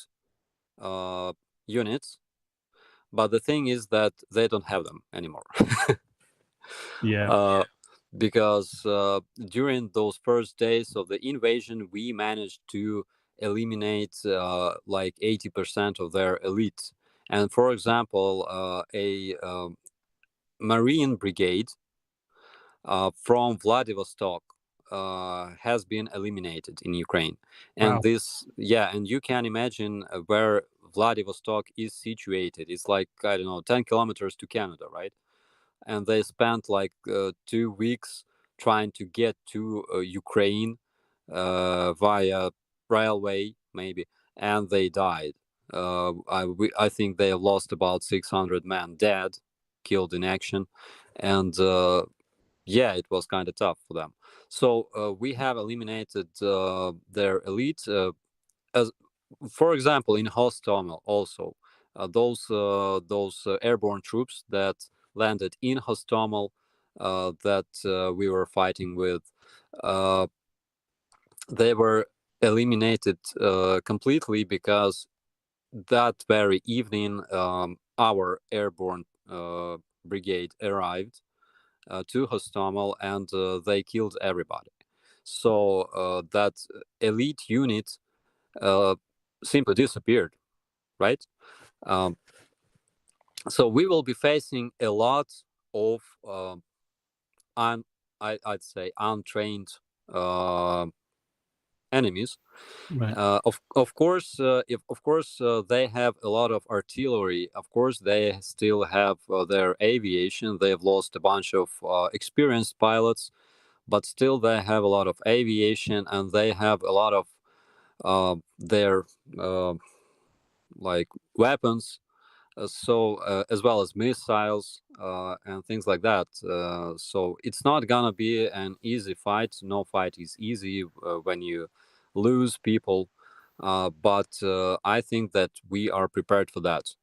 units, but the thing is that they don't have them anymore. Yeah. Because during those first days of the invasion, we managed to eliminate like 80% of their elite. And for example, a Marine brigade from Vladivostok has been eliminated in Ukraine. And Wow. and you can imagine where Vladivostok is situated. It's like, I don't know, 10 kilometers to Canada, right? And they spent like 2 weeks trying to get to Ukraine via railway, maybe, and they died. I think they have lost about 600 men dead, killed in action, and it was kind of tough for them. So we have eliminated their elite. As for example, in Hostomel also, those airborne troops that landed in Hostomel that we were fighting with, they were eliminated completely because that very evening our airborne brigade arrived to Hostomel and they killed everybody. So that elite unit simply disappeared, right? So we will be facing a lot of I'd say untrained enemies. Right. Of course, they have a lot of artillery. Of course, they still have their aviation. They have lost a bunch of experienced pilots, but still they have a lot of aviation, and they have a lot of their like weapons. So as well as missiles and things like that. So it's not gonna be an easy fight. No fight is easy when you lose people, but I think that we are prepared for that.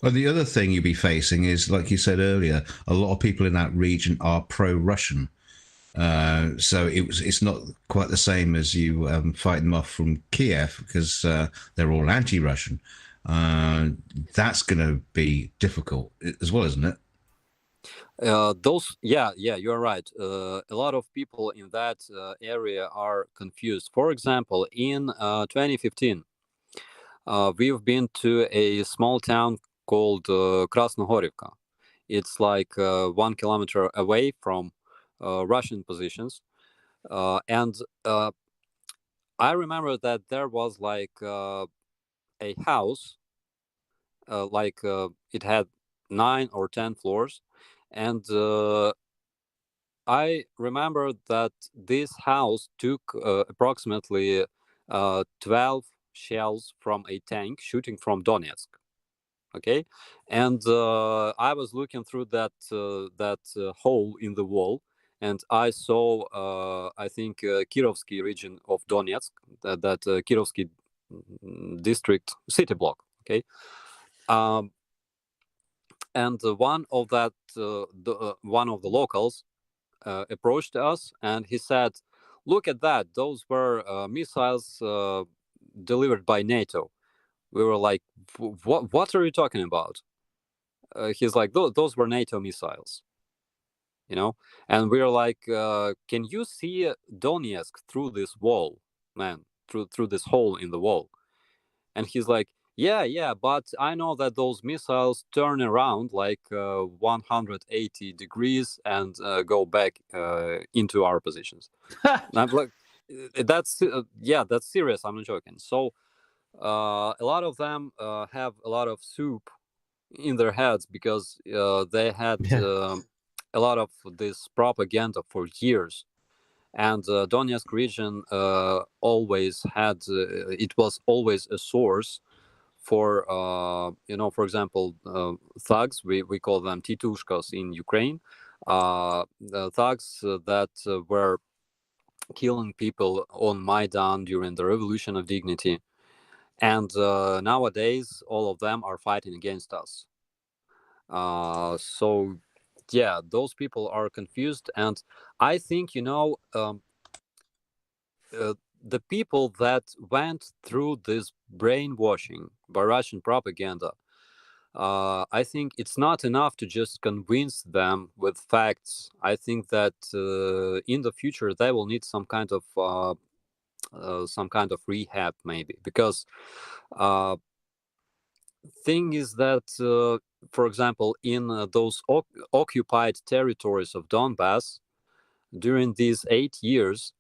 Well, the other thing you'll be facing is, like you said earlier, a lot of people in that region are pro-Russian. So it's not quite the same as you fighting them off from Kiev, because they're all anti-Russian. That's going to be difficult as well, isn't it? You're right. A lot of people in that area are confused. For example, in 2015, we've been to a small town called Krasnohorivka. It's like 1 kilometer away from Russian positions, and I remember that there was like a house, it had 9 or 10 floors, and I remember that this house took approximately 12 shells from a tank shooting from Donetsk. Okay, and I was looking through that hole in the wall, and I saw I think Kirovsky region of Donetsk, that Kirovsky district city block. Okay. And one of the locals approached us, and he said, "Look at that! Those were missiles delivered by NATO." We were like, "What are you talking about?" He's like, "Those were NATO missiles." You know, and we were like, "Can you see Donetsk through this wall, man? Through this hole in the wall?" And he's like, yeah, but I know that those missiles turn around like 180 degrees and go back into our positions. And I'm like, that's serious. I'm not joking. So a lot of them have a lot of soup in their heads because they had a lot of this propaganda for years. And Donetsk region always had it was always a source for for example, thugs. We call them titushkas in Ukraine. The thugs that were killing people on Maidan during the Revolution of Dignity, and nowadays all of them are fighting against us. So yeah, those people are confused, and I think the people that went through this brainwashing by Russian propaganda, I think it's not enough to just convince them with facts. I think that in the future they will need some kind of rehab, maybe, because thing is that, for example, in those occupied territories of Donbass, during these 8 years,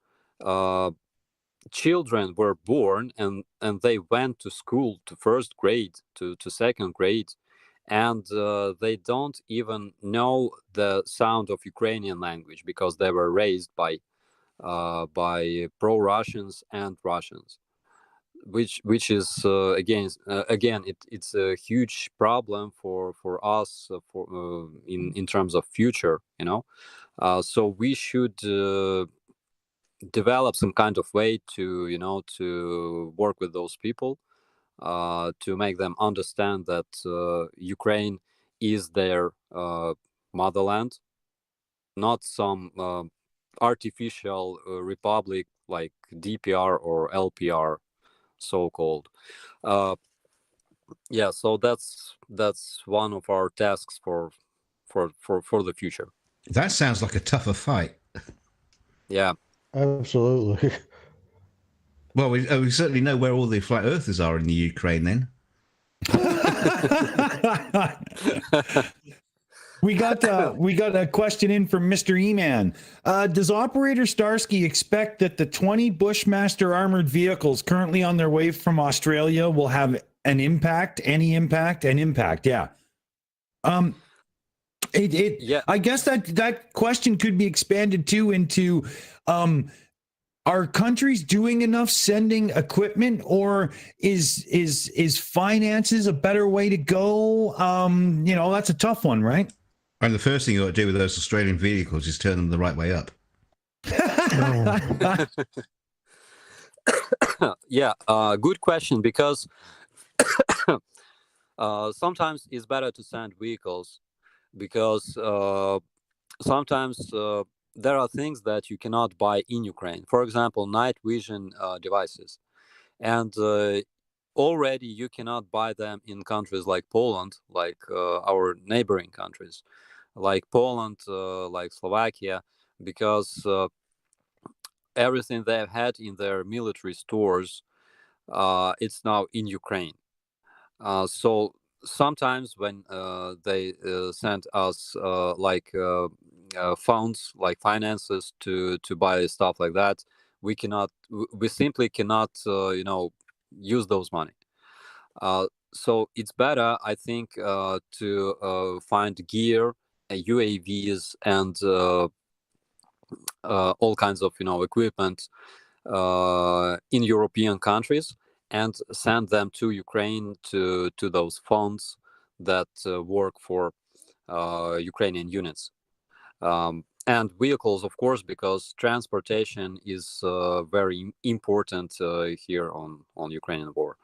children were born and they went to school, to first grade, to second grade, and they don't even know the sound of Ukrainian language because they were raised by pro-Russians and Russians, which is again it's a huge problem for us, in terms of future, so we should develop some kind of way to to work with those people, to make them understand that Ukraine is their motherland, not some artificial republic like DPR or LPR, so-called. Yeah, so that's one of our tasks for the future. That sounds like a tougher fight. Yeah. Absolutely. Well, we certainly know where all the flat earthers are in the Ukraine then. We got a question in from Mr. E-Man. Does Operator Starsky expect that the 20 Bushmaster armored vehicles currently on their way from Australia will have an impact? Any impact? An impact, yeah. Yeah. I guess that question could be expanded too into, are countries doing enough sending equipment, or is finances a better way to go? That's a tough one, right? And the first thing you got to do with those Australian vehicles is turn them the right way up. Yeah, good question, because sometimes it's better to send vehicles, because sometimes there are things that you cannot buy in Ukraine. For example, night vision devices. And already you cannot buy them in countries like Poland, like our neighboring countries, like Poland, like Slovakia, because everything they've had in their military stores, it's now in Ukraine. So sometimes when they send us funds, like finances to buy stuff like that, we simply cannot use those money. So it's better, I think, to find gear, UAVs, and all kinds of equipment in European countries, and send them to Ukraine, to those funds that work for Ukrainian units. And vehicles, of course, because transportation is very important here on Ukrainian war.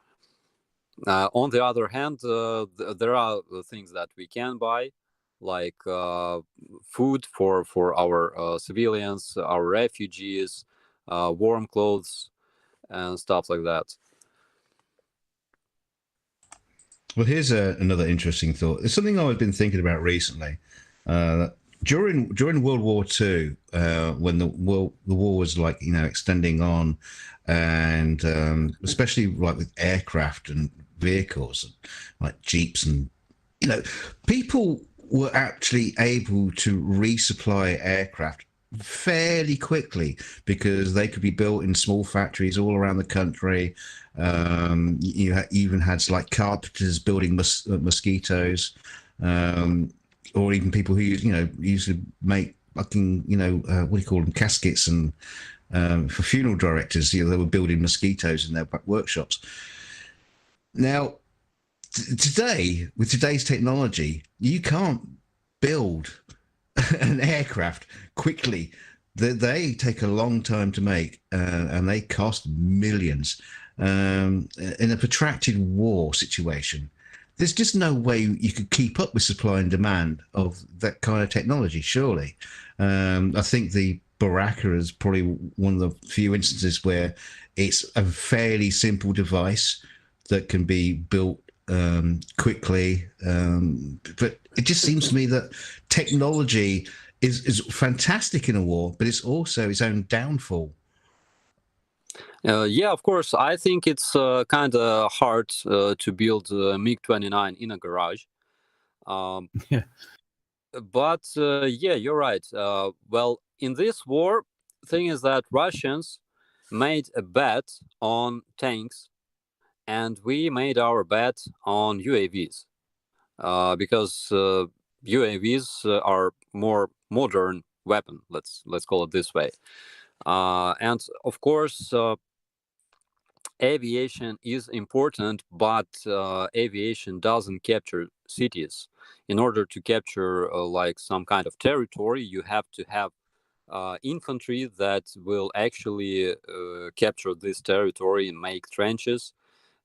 On the other hand, there are things that we can buy, like food for our civilians, our refugees, warm clothes, and stuff like that. Well, here's another interesting thought. It's something I've been thinking about recently. During World War II, when the war was extending on, and especially like with aircraft and vehicles like jeeps, and people were actually able to resupply aircraft fairly quickly because they could be built in small factories all around the country. You even had like carpenters building mosquitoes. or even people who used to make fucking what do you call them, caskets and for funeral directors. They were building mosquitoes in their workshops. Now, today, with today's technology, you can't build an aircraft quickly. They take a long time to make, and they cost millions. In a protracted war situation, there's just no way you could keep up with supply and demand of that kind of technology, surely. I think the Baraka is probably one of the few instances where it's a fairly simple device that can be built quickly. But it just seems to me that technology is fantastic in a war, but it's also its own downfall. Yeah, of course. I think it's kind of hard to build a MiG-29 in a garage. Yeah. But yeah, you're right. Well, in this war, thing is that Russians made a bet on tanks, and we made our bet on UAVs, because UAVs are more modern weapon. Let's call it this way. And of course, aviation is important, but aviation doesn't capture cities. In order to capture like some kind of territory, you have to have infantry that will actually capture this territory and make trenches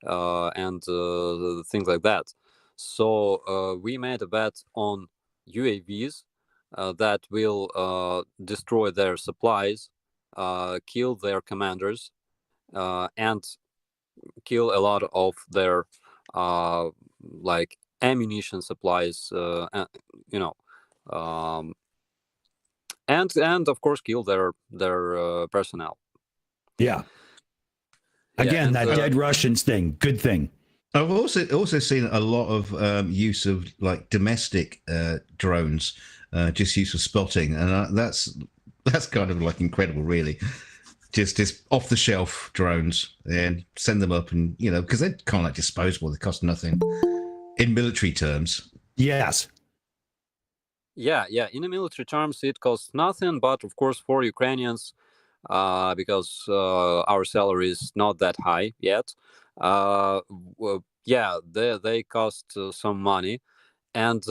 and things like that. So we made a bet on UAVs that will destroy their supplies, kill their commanders, and kill a lot of their like ammunition supplies, and of course kill their personnel. Yeah. Yeah, Again, and, that dead Russians thing. Good thing. I've also seen a lot of use of like domestic drones, just used for spotting, and that's kind of like incredible, really. Just off the shelf drones, and send them up, and because they're kind of like disposable, they cost nothing in military terms. Yes. Yeah. In the military terms, it costs nothing, but of course for Ukrainians, because our salary is not that high yet. They cost some money, and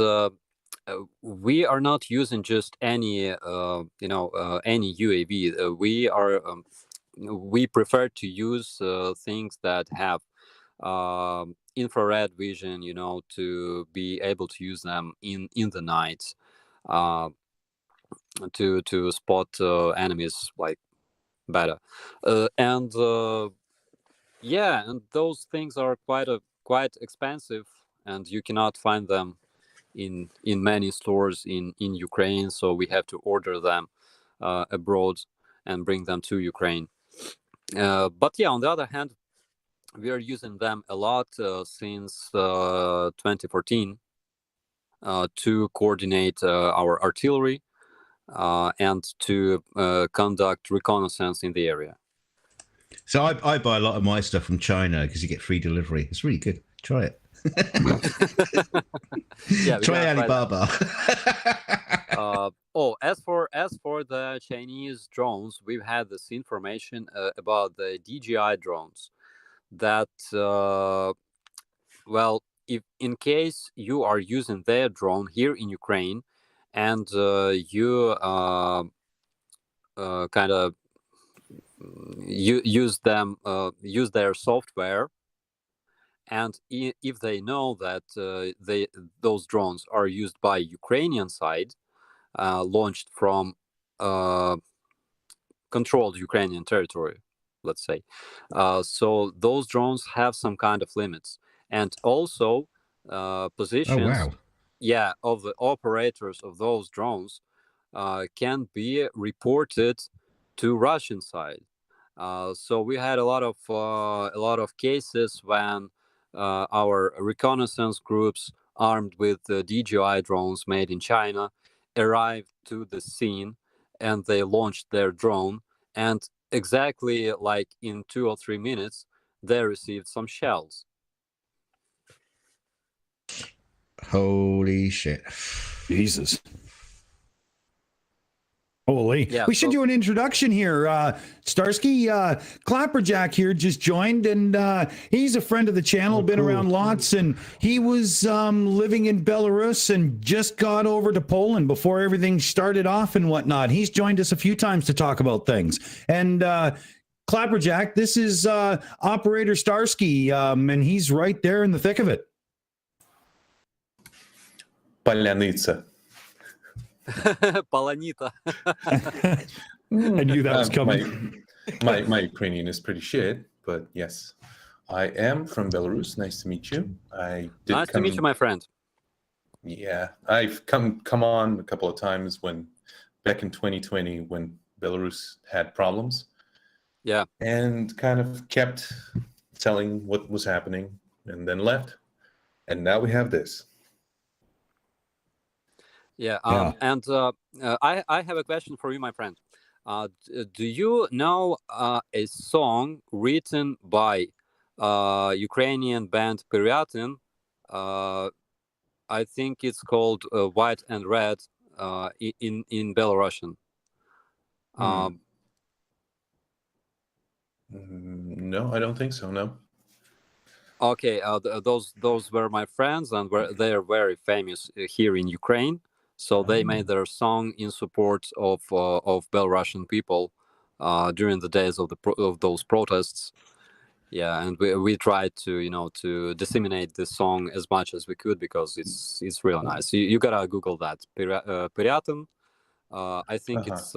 we are not using just any any UAV. We prefer to use things that have infrared vision, to be able to use them in the night, to spot enemies like better, and those things are quite expensive, and you cannot find them in many stores in Ukraine, so we have to order them abroad and bring them to Ukraine. But yeah, on the other hand, we are using them a lot since 2014 to coordinate our artillery and to conduct reconnaissance in the area. So I buy a lot of my stuff from China because you get free delivery. It's really good. Try it. Yeah, try Alibaba. As for the Chinese drones, we've had this information about the DJI drones. That if in case you are using their drone here in Ukraine, and you kind of use their software, and if they know that those drones are used by Ukrainian side, launched from controlled Ukrainian territory, let's say, so those drones have some kind of limits, and also positions of the operators of those drones can be reported to Russian side. So we had a lot of cases when our reconnaissance groups, armed with DJI drones made in China, arrived to the scene, and they launched their drone, and exactly like in 2 or 3 minutes, they received some shells. Holy shit. Jesus. Holy. Yeah, We should so- do an introduction here. Starsky, Clapperjack here just joined, and he's a friend of the channel, been around lots, and he was living in Belarus and just got over to Poland before everything started off and whatnot. He's joined us a few times to talk about things. And Clapperjack, this is Operator Starsky, and he's right there in the thick of it. Полянitsa. Polonita. I knew that was coming. My Ukrainian is pretty shit, but yes, I am from Belarus. Nice to meet you. Nice to meet you, my friend. Yeah, I've come on a couple of times back in 2020 when Belarus had problems. Yeah. And kind of kept telling what was happening and then left. And now we have this. Yeah. And I have a question for you, my friend. Do you know a song written by Ukrainian band Parody? I think it's called White and Red in Belarusian. No, I don't think so. No. Okay, those were my friends, and they're very famous here in Ukraine. So they made their song in support of Belarusian people during the days of those protests. Yeah, and we tried to disseminate this song as much as we could because it's real nice. You gotta Google that. Parody. I think it's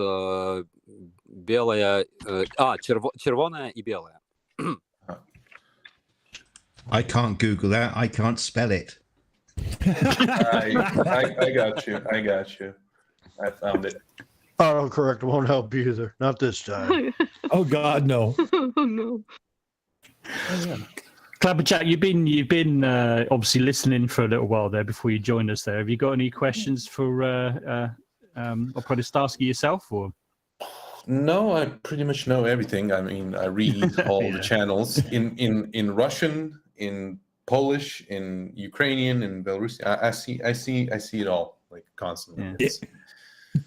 белая, червоная и белая. I can't Google that. I can't spell it. I got you. I found it. Autocorrect won't help either. Not this time. Oh God, no. Oh no. Clapperjack, you've been obviously listening for a little while there before you joined us there. Have you got any questions for Operator Starsky yourself, or? No, I pretty much know everything. I mean, I read all the channels in Russian, in Polish, in Ukrainian, in Belarusian. I see it all like constantly. Yeah.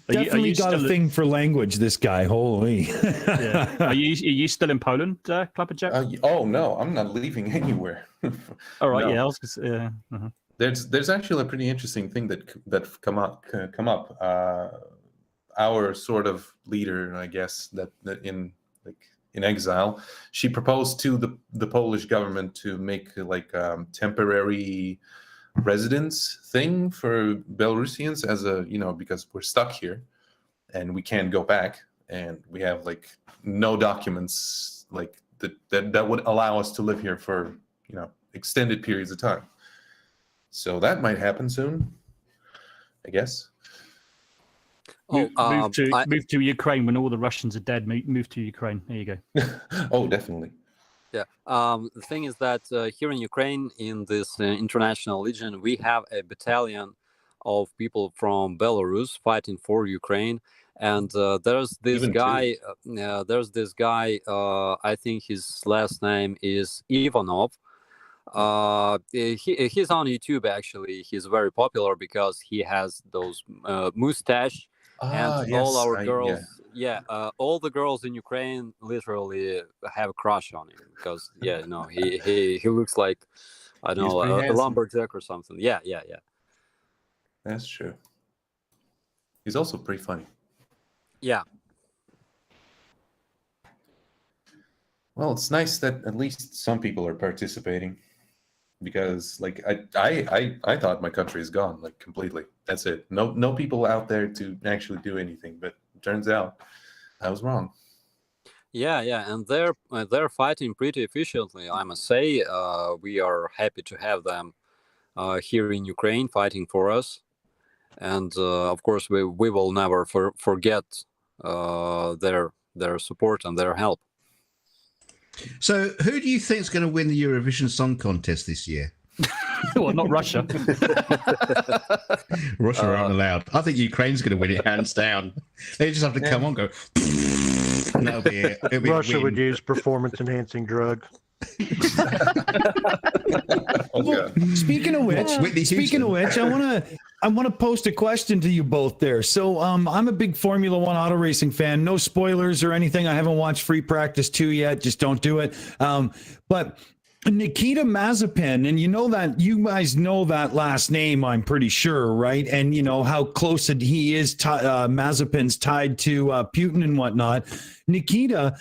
Definitely got a thing for language, this guy. Holy. Yeah. Are you still in Poland, Clapperjack? Oh no, I'm not leaving anywhere. All right. No. Yeah. I was gonna say, There's actually a pretty interesting thing that come up. Our sort of leader, I guess, that in exile, she proposed to the Polish government to make like temporary residence thing for Belarusians as a because we're stuck here and we can't go back and we have like no documents like that would allow us to live here for extended periods of time. So that might happen soon, I guess. move to Ukraine when all the Russians are dead. Move to Ukraine. There you go. Oh, definitely. Yeah. The thing is that here in Ukraine, in this international legion, we have a battalion of people from Belarus fighting for Ukraine. And there's this guy. I think his last name is Ivanov. He's on YouTube actually. He's very popular because he has those mustache. And yes, all our girls, all the girls in Ukraine literally have a crush on him because, he looks like, I don't know, a lumberjack or something. Yeah. That's true. He's also pretty funny. Yeah. Well, it's nice that at least some people are participating. Because like I thought my country is gone like completely. That's it. No people out there to actually do anything. But it turns out I was wrong. Yeah, and they're fighting pretty efficiently, I must say. We are happy to have them here in Ukraine fighting for us, and of course we will never forget their support and their help. So, who do you think is going to win the Eurovision Song Contest this year? Well, not Russia. Russia aren't allowed. I think Ukraine's going to win it hands down. They just have to come on, go. And that'll be it. It'll be Russia would use performance-enhancing drug. Well, speaking of which, I want to I want to post a question to you both there. So I'm a big Formula One auto racing fan. No spoilers or anything. I haven't watched Free Practice 2 yet. Just don't do it. But Nikita Mazepin, and you guys know that last name, I'm pretty sure, right? And you know how close he is. Mazepin's tied to Putin and whatnot. Nikita,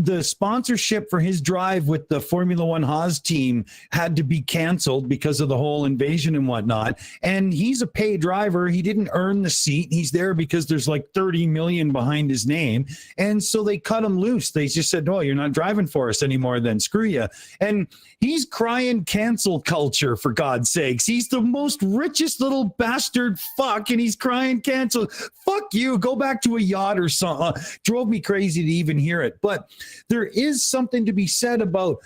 the sponsorship for his drive with the Formula One Haas team had to be canceled because of the whole invasion and whatnot. And he's a paid driver. He didn't earn the seat. He's there because there's like 30 million behind his name. And so they cut him loose. They just said, "Oh, you're not driving for us anymore, then screw you." And he's crying cancel culture, for God's sakes. He's the most richest little bastard fuck, and he's crying cancel. Fuck you. Go back to a yacht or something. Drove me crazy to even hear it. But there is something to be said about,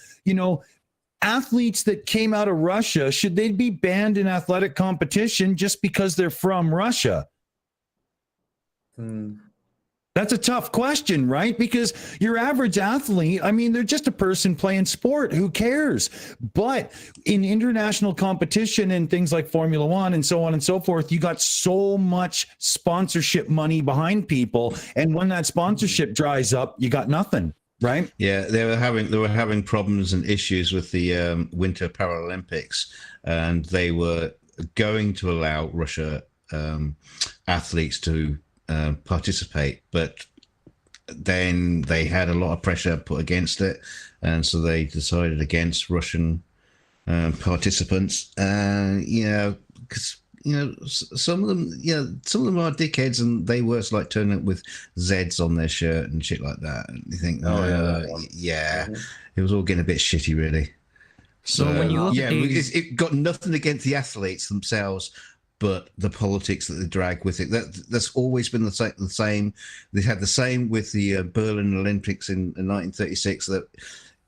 athletes that came out of Russia. Should they be banned in athletic competition just because they're from Russia? That's a tough question, right? Because your average athlete, they're just a person playing sport. Who cares? But in international competition and things like Formula One and so on and so forth, you got so much sponsorship money behind people. And when that sponsorship dries up, you got nothing. Right. Yeah, they were having problems and issues with the Winter Paralympics, and they were going to allow Russia athletes to participate, but then they had a lot of pressure put against it, and so they decided against Russian participants. Because some of them are dickheads, and they were like turning up with Zeds on their shirt and shit like that. And you think, it was all getting a bit shitty, really. So when you look at it got nothing against the athletes themselves, but the politics that they drag with it. That's always been the same. They had the same with the Berlin Olympics in 1936. That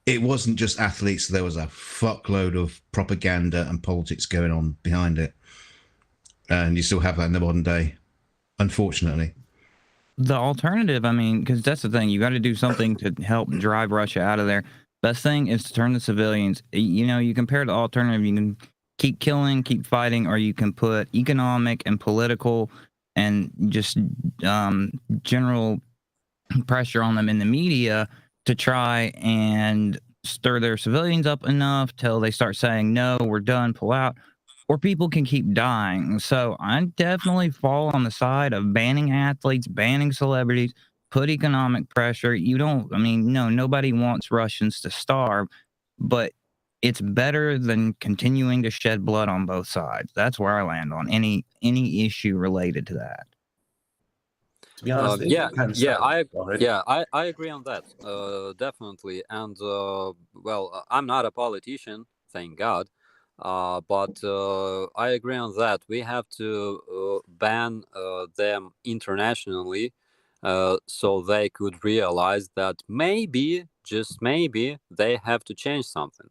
it wasn't just athletes. There was a fuckload of propaganda and politics going on behind it. And you still have that in the modern day, unfortunately. The alternative, because that's the thing, you got to do something to help drive Russia out of there. Best thing is to turn the civilians. You compare the alternative, you can keep killing, keep fighting, or you can put economic and political and just general pressure on them in the media to try and stir their civilians up enough till they start saying, "No, we're done, pull out." Or people can keep dying. So I definitely fall on the side of banning athletes, banning celebrities, put economic pressure. Nobody wants Russians to starve, but it's better than continuing to shed blood on both sides. That's where I land on any issue related to that. To be honest, I agree on that, definitely. And I'm not a politician, thank God. But I agree on that. We have to ban them internationally so they could realize that maybe, just maybe, they have to change something.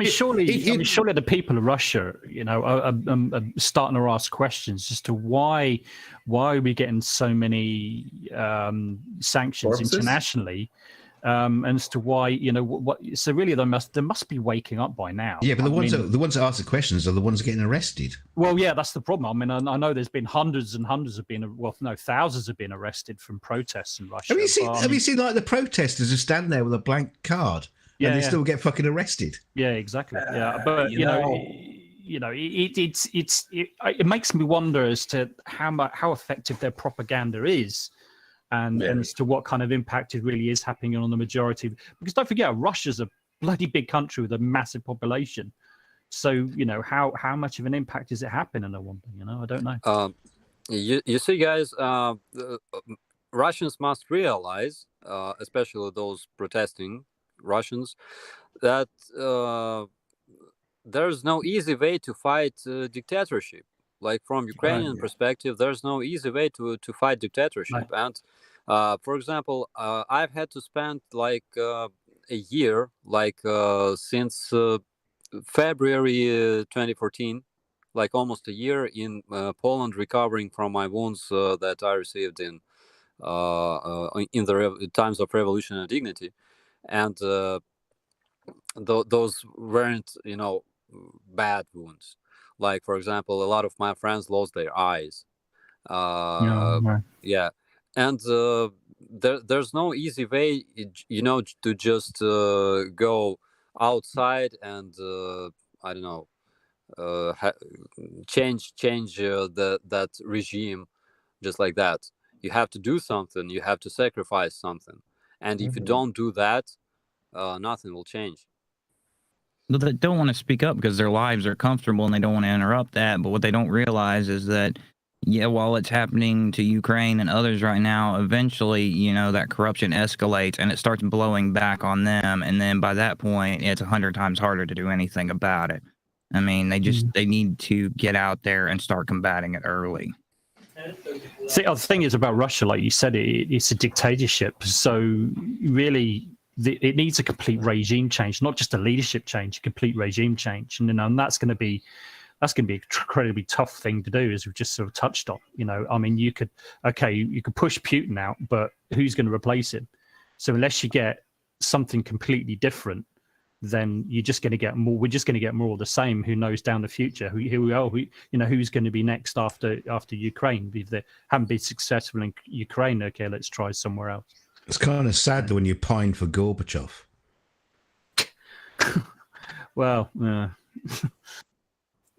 Surely the people of Russia, are starting to ask questions as to why are we getting so many sanctions internationally. And as to why, so really there must be waking up by now. Yeah, but the ones that ask the questions are the ones getting arrested. Well, yeah, that's the problem. I know there's been thousands have been arrested from protests in Russia. Have you seen like the protesters who stand there with a blank card and they still get fucking arrested? Yeah, exactly. Yeah, but it makes me wonder as to how effective their propaganda is. And as to what kind of impact it really is happening on the majority. Because don't forget, Russia's a bloody big country with a massive population. So, how much of an impact is it happening? I wonder, I don't know. You see, guys, Russians must realize, especially those protesting Russians, that there's no easy way to fight dictatorship. Like from Ukrainian perspective, there's no easy way to fight dictatorship. Right. And for example, I've had to spend like a year, since February 2014, like almost a year in Poland, recovering from my wounds that I received in the times of revolution and dignity. And those weren't, bad wounds. Like, for example, a lot of my friends lost their eyes. Right. Yeah, and there's no easy way, to just go outside and I don't know, change that regime just like that. You have to do something. You have to sacrifice something, and if you don't do that, nothing will change. They don't want to speak up because their lives are comfortable and they don't want to interrupt that. But what they don't realize is that, yeah, while it's happening to Ukraine and others right now, eventually, that corruption escalates and it starts blowing back on them. And then by that point, it's 100 times harder to do anything about it. I mean, they need to get out there and start combating it early. See, the thing is about Russia, like you said, it's a dictatorship. So really, it needs a complete regime change, not just a leadership change, a complete regime change. And that's going to be an incredibly tough thing to do, as we've just sort of touched on. I mean, you could push Putin out, but who's going to replace him? So unless you get something completely different, then you're just going to get more. We're just going to get more of the same. Who knows down the future? Who's going to be next after Ukraine? If they haven't been successful in Ukraine, okay, let's try somewhere else. It's kind of sad when you pine for Gorbachev. Well,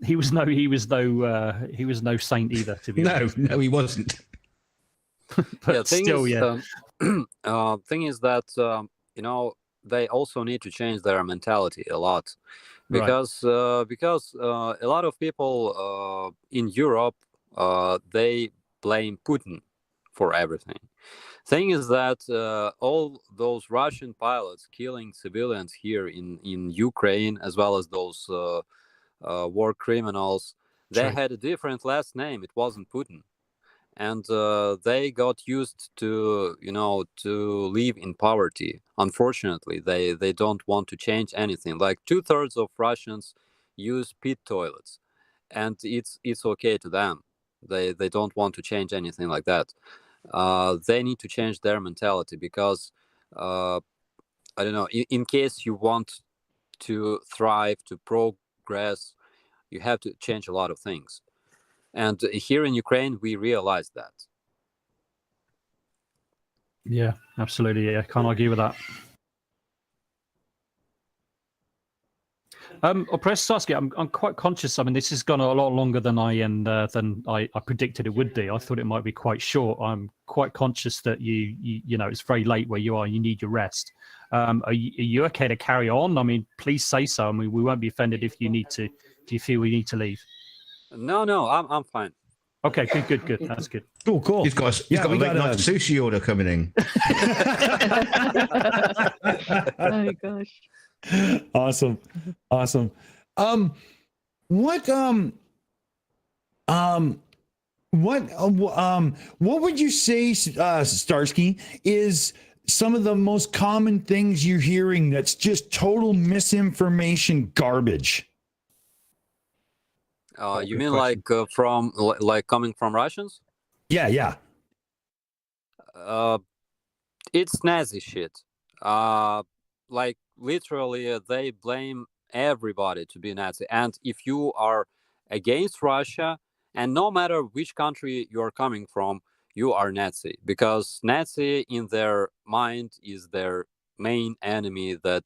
he was no saint either. To be honest. No, he wasn't. But still, yeah. Thing is that they also need to change their mentality a lot, because a lot of people in Europe they blame Putin for everything. Thing is that all those Russian pilots killing civilians here in Ukraine, as well as those war criminals, they had a different last name. It wasn't Putin. And they got used to live in poverty. Unfortunately, they don't want to change anything. Like 2/3 of Russians use pit toilets, and it's okay to them. They don't want to change anything like that. They need to change their mentality, because I don't know. In case you want to thrive, to progress, you have to change a lot of things. And here in Ukraine, we realize that. Yeah, absolutely. Yeah, can't argue with that. Press Starsky, I'm quite conscious. I mean, this has gone a lot longer than I predicted it would be. I thought it might be quite short. I'm quite conscious that you it's very late where you are. You need your rest. Are you okay to carry on? I mean, please say so. I mean, we won't be offended if you need to. If you feel we need to leave. No, I'm fine. Okay, good. That's good. Cool. He's got a late night sushi order coming in. Oh gosh. Awesome. What would you say, Starsky, is some of the most common things you're hearing that's just total misinformation garbage? You mean question. like coming from Russians? Yeah. It's Nazi shit. Like literally, they blame everybody to be Nazi. And if you are against Russia, and no matter which country you are coming from, you are Nazi, because Nazi in their mind is their main enemy that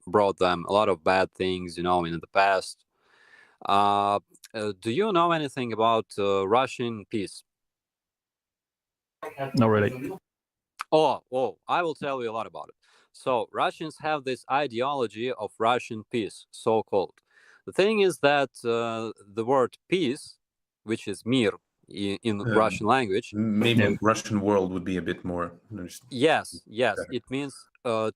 brought them a lot of bad things, in the past. Do you know anything about Russian peace? Not really. Oh, I will tell you a lot about it. So Russians have this ideology of Russian peace, so-called. The thing is that the word peace, which is mir in Russian language, maybe Russian world would be a bit more. Yes, it means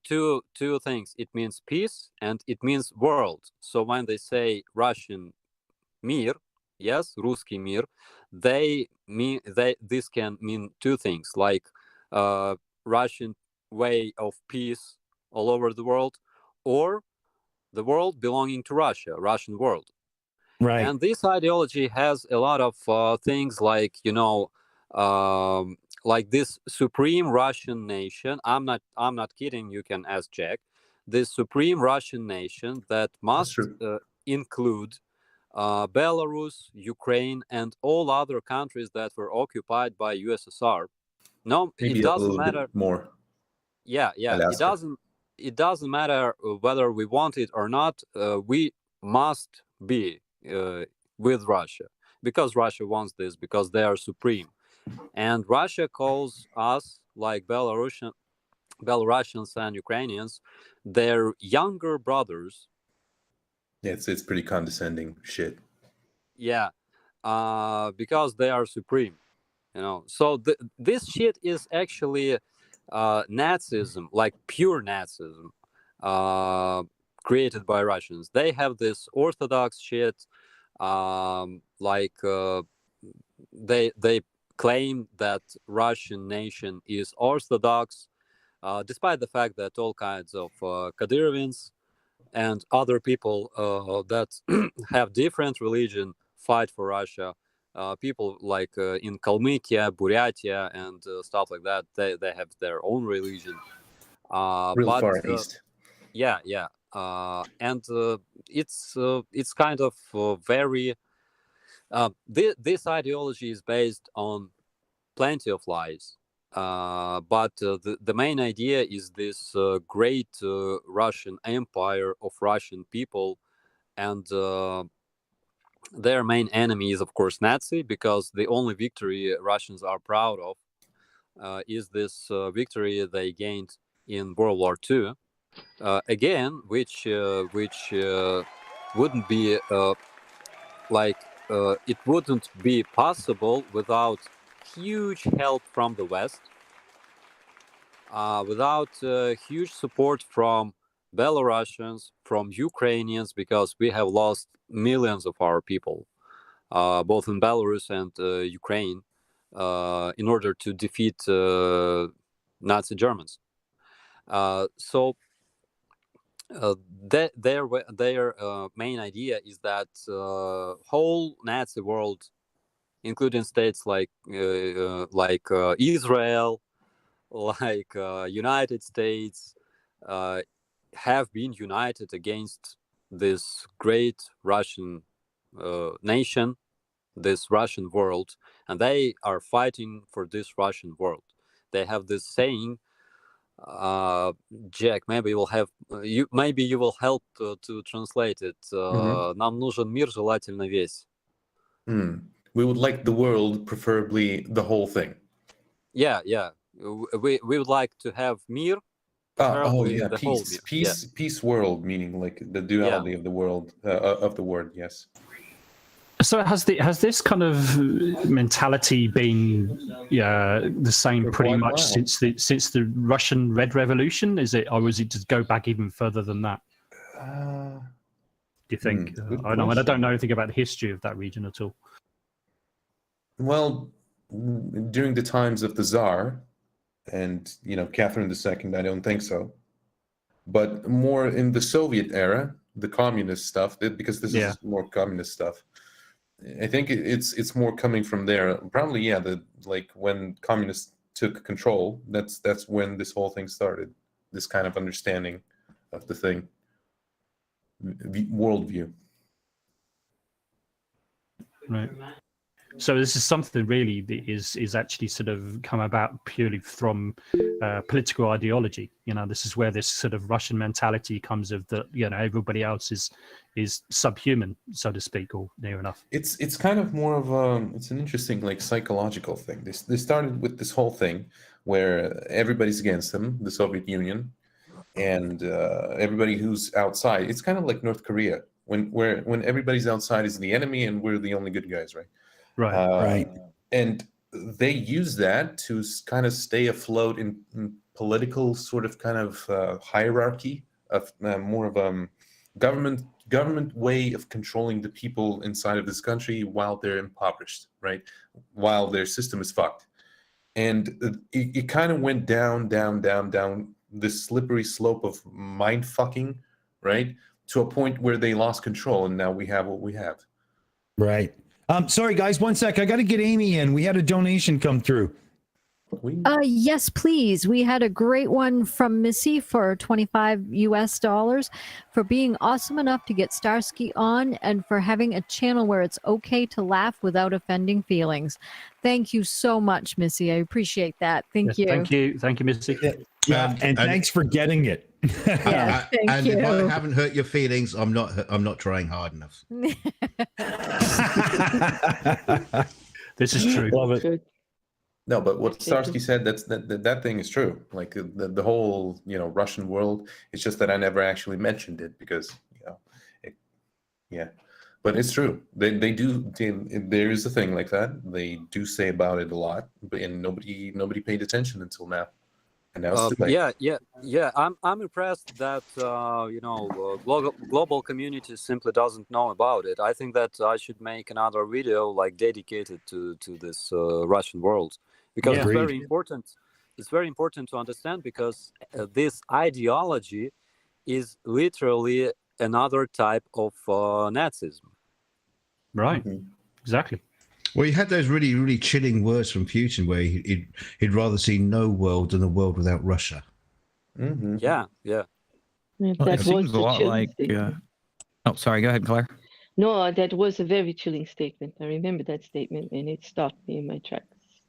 two things. It means peace and it means world. So when they say Russian mir, yes, Ruski mir, this can mean two things, like Russian way of peace all over the world, or the world belonging to Russia, Russian world. Right. And this ideology has a lot of things like, like this supreme Russian nation. I'm not kidding. You can ask Jack. This supreme Russian nation that must include Belarus, Ukraine, and all other countries that were occupied by USSR. No, Maybe it a doesn't little matter. bit more. Yeah, Alaska. it doesn't matter whether we want it or not. We must be with Russia because Russia wants this, because they are supreme, and Russia calls us, like Belarusians and Ukrainians, their younger brothers. Yeah, it's pretty condescending shit. Yeah, because they are supreme, So this shit is actually Nazism, like pure Nazism, created by Russians. They have this orthodox shit, like they claim that Russian nation is orthodox, despite the fact that all kinds of Kadyrovians and other people that have different religion fight for Russia. People like in Kalmykia, Buryatia, and stuff like that, they have their own religion. Real far east. Yeah. And it's kind of very. This ideology is based on plenty of lies. But the main idea is this great Russian empire of Russian people, and their main enemy is, of course, Nazi, because the only victory Russians are proud of is this victory they gained in World War II, again, which wouldn't be it wouldn't be possible without huge help from the West, without huge support from Belarusians, from Ukrainians, because we have lost millions of our people, both in Belarus and Ukraine, in order to defeat Nazi Germans. So their main idea is that whole Nazi world, including states like Israel, like United States, have been united against this great Russian nation, this Russian world, and they are fighting for this Russian world. They have this saying, Jack, maybe you will help to translate it. Нам нужен мир, желательно весь. We would like the world, preferably the whole thing. Yeah. We would like to have mir. Peace world, meaning like the duality of the world, of the word. Yes. So has this kind of mentality been the same For pretty quite a much while. since the Russian Red Revolution? Is it, or was it to go back even further than that? Do you think? Good I don't question. know anything about the history of that region at all. Well, during the times of the Tsar and Catherine II, I don't think so. But more in the Soviet era, the communist stuff, because this is more communist stuff. I think it's more coming from there. Probably, when communists took control, that's when this whole thing started. This kind of understanding of the thing, worldview. Right. So this is something really that is actually sort of come about purely from political ideology. This is where this sort of Russian mentality comes of that. Everybody else is subhuman, so to speak, or near enough. It's kind of more of it's an interesting psychological thing. They started with this whole thing where everybody's against them, the Soviet Union, and everybody who's outside. It's kind of like North Korea, when everybody's outside is the enemy and we're the only good guys, right? Right. And they use that to kind of stay afloat in political sort of kind of hierarchy of more of government way of controlling the people inside of this country while they're impoverished, right? While their system is fucked. And it kind of went down this slippery slope of mind fucking, right? To a point where they lost control, and now we have what we have. Right. Sorry, guys, one sec. I got to get Aimee in. We had a donation come through. Yes, please. We had a great one from Missy for $25 for being awesome enough to get Starsky on and for having a channel where it's okay to laugh without offending feelings. Thank you so much, Missy. I appreciate that. Thank you. Thank you, Missy. And thanks for getting it. Yes, thank and you. if I haven't hurt your feelings, I'm not trying hard enough. This is true. Love it. Good. No, but what Starsky said, that thing is true. Like the whole Russian world. It's just that I never actually mentioned it because but it's true. They do. There is a thing like that. They do say about it a lot, and nobody paid attention until now. And now it's too late. Yeah. I'm impressed that global community simply doesn't know about it. I think that I should make another video like dedicated to this Russian world because it's very important. It's very important to understand because this ideology is literally another type of Nazism. Right. Exactly. Well, he had those really, really chilling words from Putin where he'd rather see no world than a world without Russia. Mm-hmm. Yeah. Well, it seems a lot like... Oh, sorry. Go ahead, Claire. No, that was a very chilling statement. I remember that statement, and it stopped me in my tracks.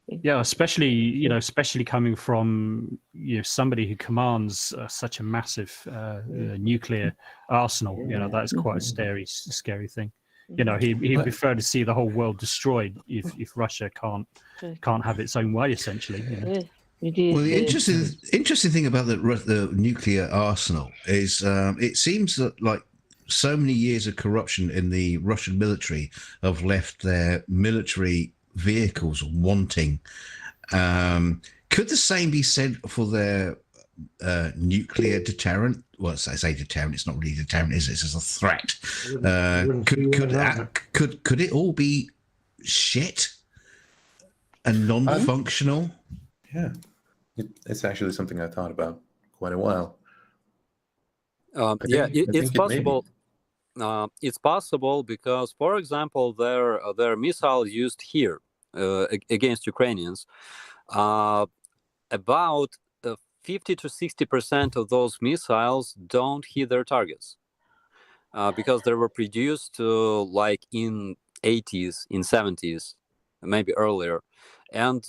Yeah, especially coming from somebody who commands such a massive nuclear arsenal. That is quite a scary thing. He'd prefer to see the whole world destroyed if Russia can't have its own way, essentially. Well, the interesting thing about the nuclear arsenal is it seems that like so many years of corruption in the Russian military have left their military vehicles wanting. Could the same be said for their nuclear deterrent? Well, I say deterrent. It's not really deterrent, is it? It's just a threat. Could it all be shit and non-functional? Yeah, it's actually something I thought about quite a while. It's possible. It's possible because, for example, their missile used here against Ukrainians, about 50 to 60% of those missiles don't hit their targets because they were produced like in 80s, in 70s, maybe earlier. And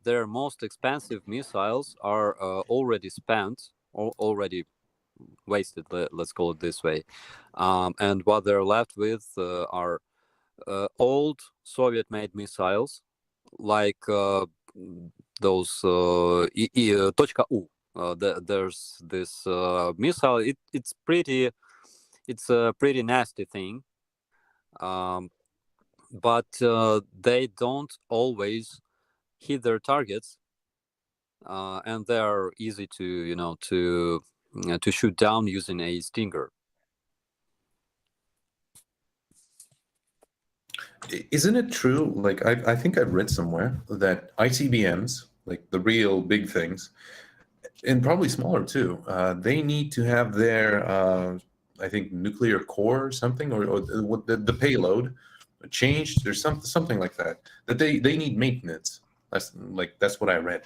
their most expensive missiles are already spent, or already wasted, let's call it this way. And what they're left with are old Soviet-made missiles, like those .U. There's this missile. It's a pretty nasty thing, but they don't always hit their targets, and they are easy to shoot down using a Stinger. Isn't it true? Like I think I've read somewhere that ICBMs, like the real big things, and probably smaller too, they need to have their I think nuclear core or something, or the payload changed. There's something like that they need maintenance. That's what I read.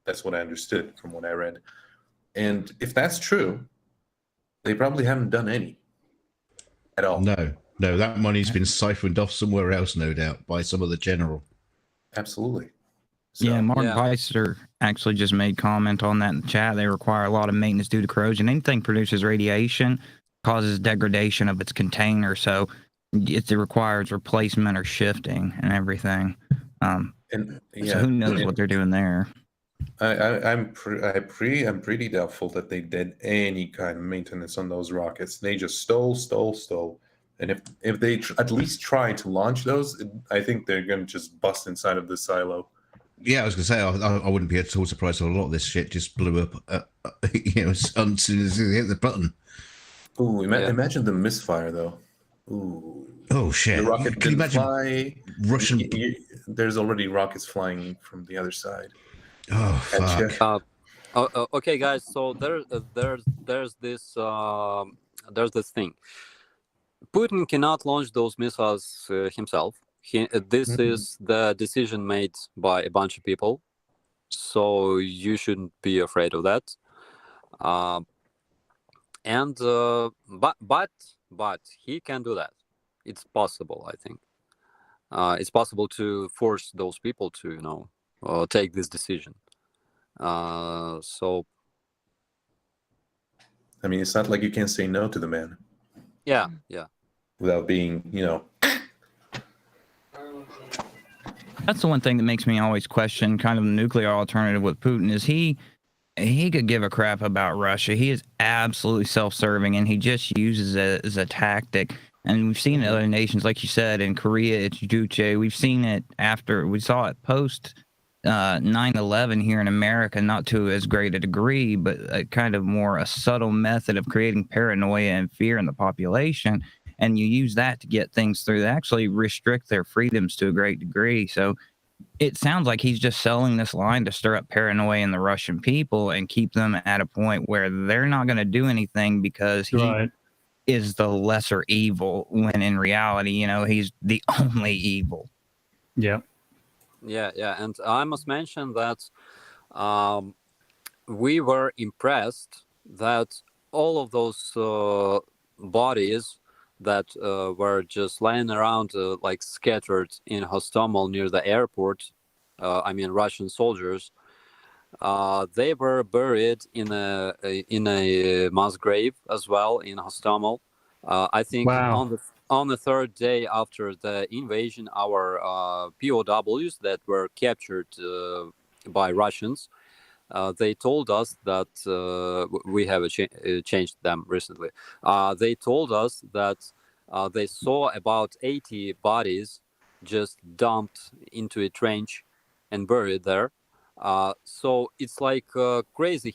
That's what I understood from what I read. And if that's true, they probably haven't done any at all. No, that money's been siphoned off somewhere else, no doubt, by some other general. Absolutely. So, yeah, Mark Beister actually just made comment on that in the chat. They require a lot of maintenance due to corrosion. Anything produces radiation causes degradation of its container, so it requires replacement or shifting and everything. So who knows what they're doing there? I'm pretty doubtful that they did any kind of maintenance on those rockets. They just stole. And if they at least try to launch those, I think they're going to just bust inside of the silo. Yeah, I was going to say, I wouldn't be at all surprised if a lot of this shit just blew up, as soon as they hit the button. Ooh, imagine the misfire, though. Ooh. Oh, shit. The rocket Can you imagine fly. Russian... There's already rockets flying from the other side. Oh, fuck. Okay, guys, so there's this thing. Putin cannot launch those missiles himself. This is the decision made by a bunch of people. so you shouldn't be afraid of that. But he can do that. It's possible, I think. It's possible to force those people to take this decision. So I mean, it's not like you can say no to the man yeah. without being, That's the one thing that makes me always question kind of the nuclear alternative with Putin is he could give a crap about Russia. He is absolutely self-serving, and he just uses it as a tactic. And we've seen it in other nations, like you said, in Korea, it's Juche. We've seen it we saw it post 9/11 here in America, not to as great a degree, but a kind of more a subtle method of creating paranoia and fear in the population. And you use that to get things through. They actually restrict their freedoms to a great degree. So it sounds like he's just selling this line to stir up paranoia in the Russian people and keep them at a point where they're not going to do anything because he is the lesser evil, when in reality, he's the only evil. Yeah. And I must mention that we were impressed that all of those bodies that were just laying around like scattered in Hostomel near the airport, Russian soldiers, they were buried in a mass grave as well in Hostomel. I think on the third day after the invasion, our POWs that were captured by Russians, they told us that we have changed them recently. They told us that they saw about 80 bodies just dumped into a trench and buried there. So it's like crazy.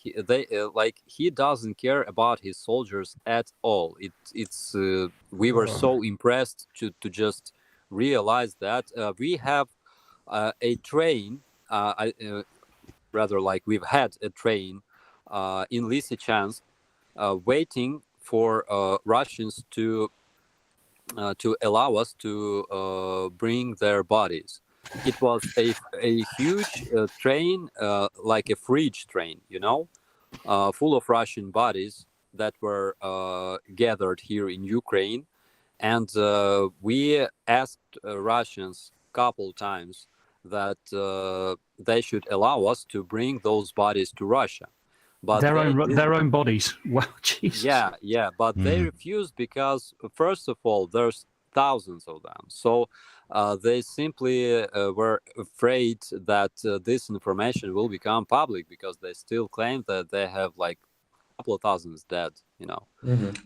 He doesn't care about his soldiers at all. We were so impressed to just realize that we have a train. We've had a train in Lysychansk waiting for Russians to allow us to bring their bodies. It was a huge train, like a fridge train, full of Russian bodies that were gathered here in Ukraine. And we asked Russians a couple times that they should allow us to bring those bodies to Russia. But their own bodies. Wow, Jesus. Yeah, but they refused because, first of all, there's thousands of them. So they simply were afraid that this information will become public, because they still claim that they have like a couple of thousands dead,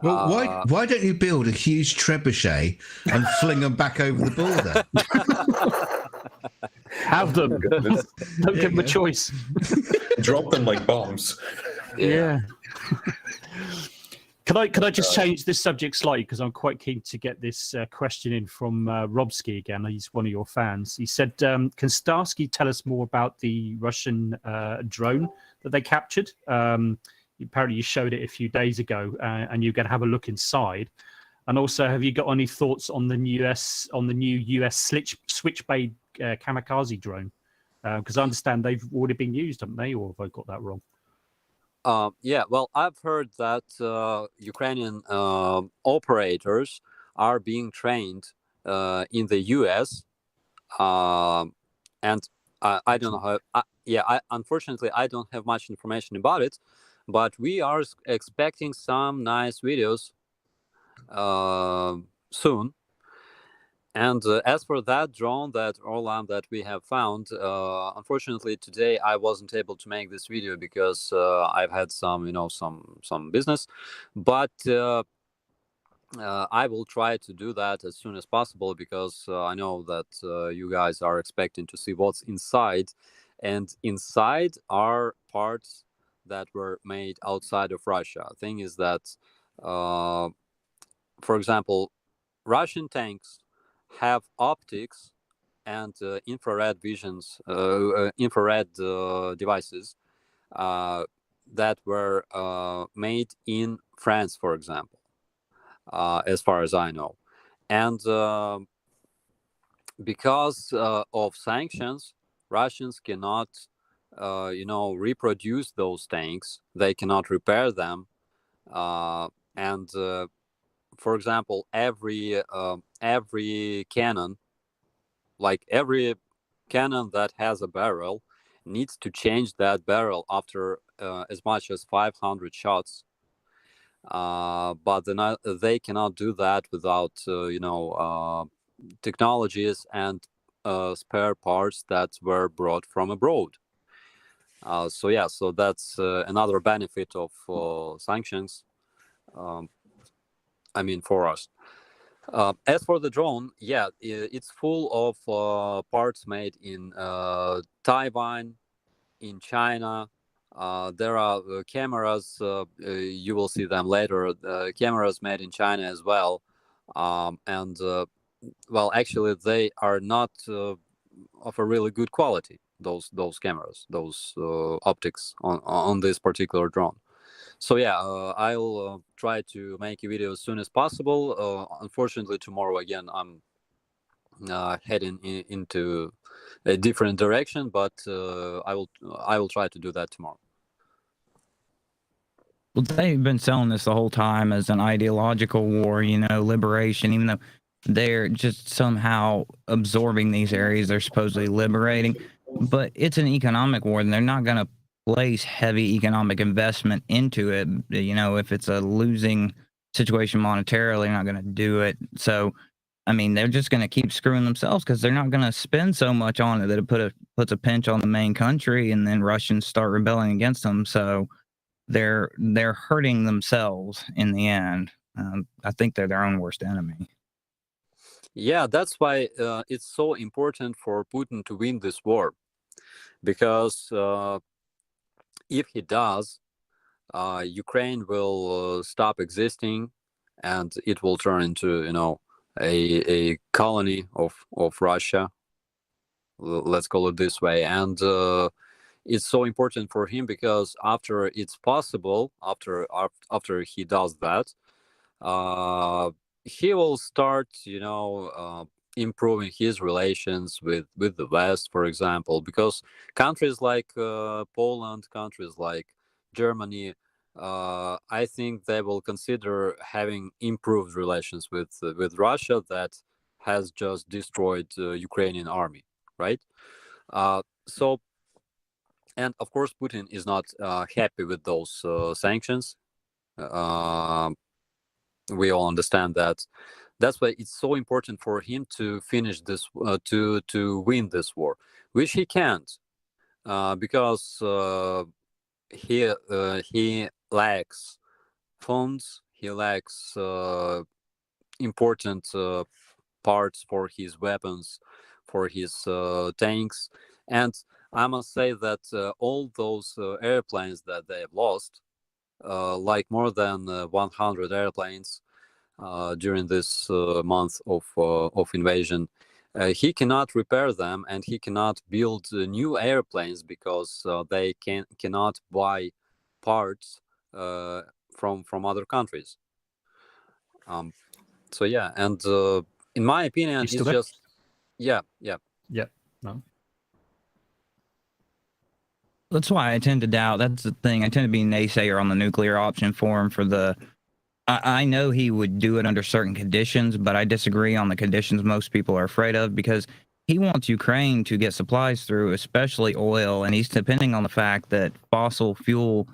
Well, why don't you build a huge trebuchet and fling them back over the border? Have them. Don't give them a choice. Drop them like bombs. Yeah. Could I just change this subject slightly, because I'm quite keen to get this question in from Robsky again. He's one of your fans. He said, can Starsky tell us more about the Russian drone that they captured? Apparently you showed it a few days ago, and you're going to have a look inside. And also, have you got any thoughts on the new US Switchblade kamikaze drone? Because I understand they've already been used, haven't they? Or have I got that wrong? Well, I've heard that Ukrainian operators are being trained in the US, and I don't know how. Unfortunately, I don't have much information about it, but we are expecting some nice videos soon. And as for that drone, that Orlan that we have found, unfortunately today I wasn't able to make this video because I've had some business, but I will try to do that as soon as possible, because I know that you guys are expecting to see what's inside, and inside are parts that were made outside of Russia. The thing is that, for example, Russian tanks have optics and infrared devices that were made in France, for example, as far as I know. And because of sanctions, Russians cannot reproduce those tanks. They cannot repair them, and for example, every cannon, like every cannon that has a barrel, needs to change that barrel after as much as 500 shots. But they cannot do that without technologies and spare parts that were brought from abroad. So that's another benefit of sanctions. For us. As for the drone, it's full of parts made in Taiwan, in China. There are cameras, you will see them later, cameras made in China as well. Actually, they are not of a really good quality, those cameras, those optics on this particular drone. So I'll try to make a video as soon as possible. Unfortunately, tomorrow again I'm heading into a different direction, but I will try to do that tomorrow. Well, they've been selling this the whole time as an ideological war, liberation, even though they're just somehow absorbing these areas they're supposedly liberating. But it's an economic war, and they're not going to place heavy economic investment into it. If it's a losing situation monetarily, they're not going to do it. So, they're just going to keep screwing themselves because they're not going to spend so much on it that it puts a pinch on the main country, and then Russians start rebelling against them. So they're hurting themselves in the end. I think they're their own worst enemy. Yeah, that's why it's so important for Putin to win this war, because if he does, Ukraine will stop existing, and it will turn into a colony of Russia. Let's call it this way. And it's so important for him because after it's possible, after he does that, he will start, improving his relations with the West, for example, because countries like Poland, countries like Germany, I think they will consider having improved relations with Russia that has just destroyed Ukrainian army, right? And of course, Putin is not happy with those sanctions. We all understand that. That's why it's so important for him to finish this, to win this war, which he can't, because he lacks funds. He lacks important parts for his weapons, for his tanks, and I must say that all those airplanes that they have lost, like more than 100 airplanes during this month of invasion, he cannot repair them, and he cannot build new airplanes because they cannot buy parts from other countries. And in my opinion, it's just Yeah. No. That's why I tend to doubt. That's the thing. I tend to be a naysayer on the nuclear option for him. I know he would do it under certain conditions, but I disagree on the conditions most people are afraid of, because he wants Ukraine to get supplies through, especially oil, and he's depending on the fact that fossil fuel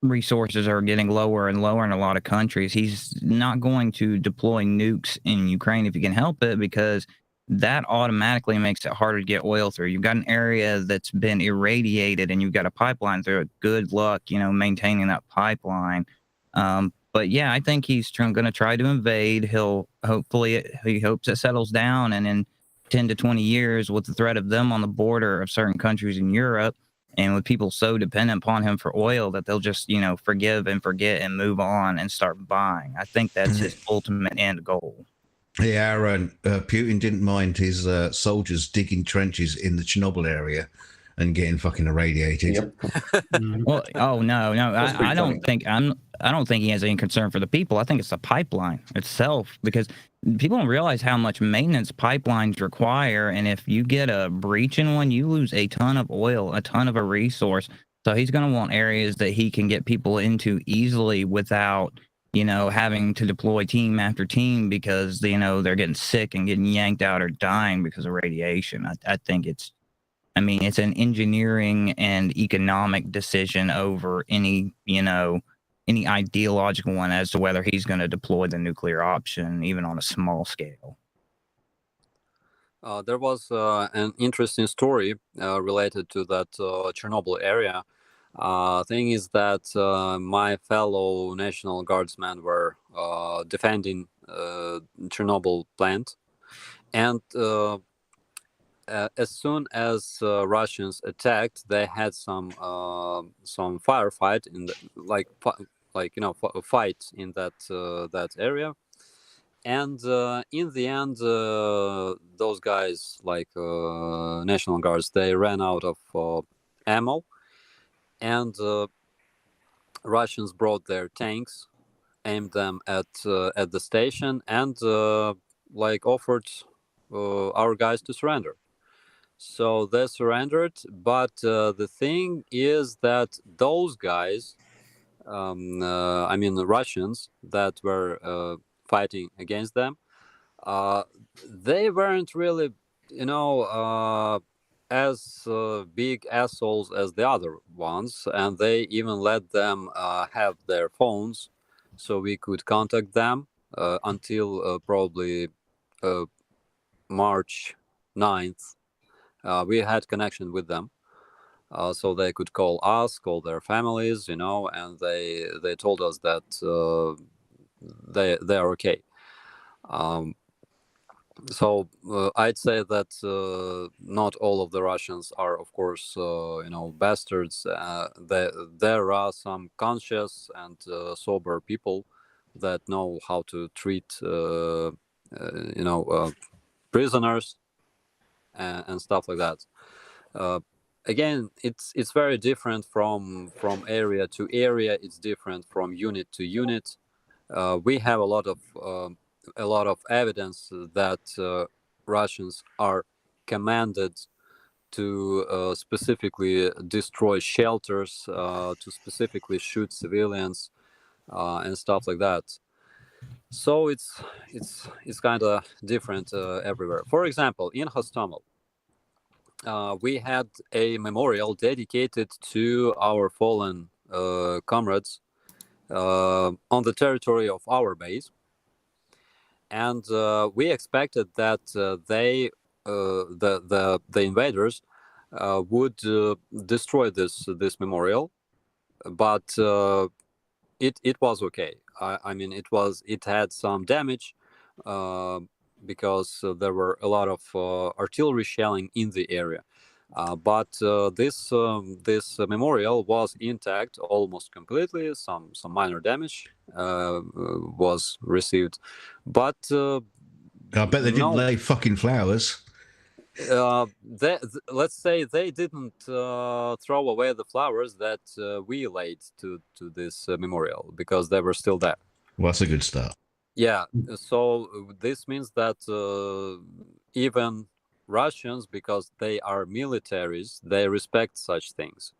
resources are getting lower and lower in a lot of countries. He's not going to deploy nukes in Ukraine if he can help it, because that automatically makes it harder to get oil through. You've got an area that's been irradiated and you've got a pipeline through it. Good luck, maintaining that pipeline. But yeah, I think he's going to try to invade. He hopes it settles down, and in 10 to 20 years, with the threat of them on the border of certain countries in Europe, and with people so dependent upon him for oil that they'll just, forgive and forget and move on and start buying. I think that's his ultimate end goal. Yeah, Aaron, Putin didn't mind his soldiers digging trenches in the Chernobyl area and getting fucking irradiated. Yep. Well, oh no, That's pretty I don't think I don't think he has any concern for the people. I think it's the pipeline itself, because people don't realize how much maintenance pipelines require, and if you get a breach in one, you lose a ton of oil, a ton of a resource. So he's going to want areas that he can get people into easily without, having to deploy team after team because they're getting sick and getting yanked out or dying because of radiation. I think it's an engineering and economic decision over any ideological one as to whether he's going to deploy the nuclear option, even on a small scale. There was an interesting story related to that Chernobyl area. Thing is that my fellow National Guardsmen were defending Chernobyl plant, and as soon as Russians attacked, they had some firefight in the fight in that area, and in the end, those guys National Guards, they ran out of ammo, and Russians brought their tanks, aimed them at the station, and offered our guys to surrender. So they surrendered, but the thing is that those guys, the Russians that were fighting against them, they weren't really, as big assholes as the other ones, and they even let them have their phones so we could contact them until probably March 9th. We had connection with them, so they could call us, call their families, and they told us that they are okay. So I'd say that not all of the Russians are, of course, bastards. There are some conscious and sober people that know how to treat, prisoners and stuff like that. Again, it's very different from area to area. It's different from unit to unit. We have a lot of evidence that Russians are commanded to specifically destroy shelters, to specifically shoot civilians, and stuff like that. So it's kind of different everywhere. For example, in Hostomel, we had a memorial dedicated to our fallen comrades on the territory of our base, and we expected that the invaders would destroy this memorial, but it was okay. It had some damage because there were a lot of artillery shelling in the area. But this memorial was intact almost completely. Some minor damage was received, but I bet they didn't lay fucking flowers. Let's say they didn't throw away the flowers that we laid to this memorial because they were still there. Well, that's a good start. Yeah, so this means that even Russians, because they are militaries, they respect such things,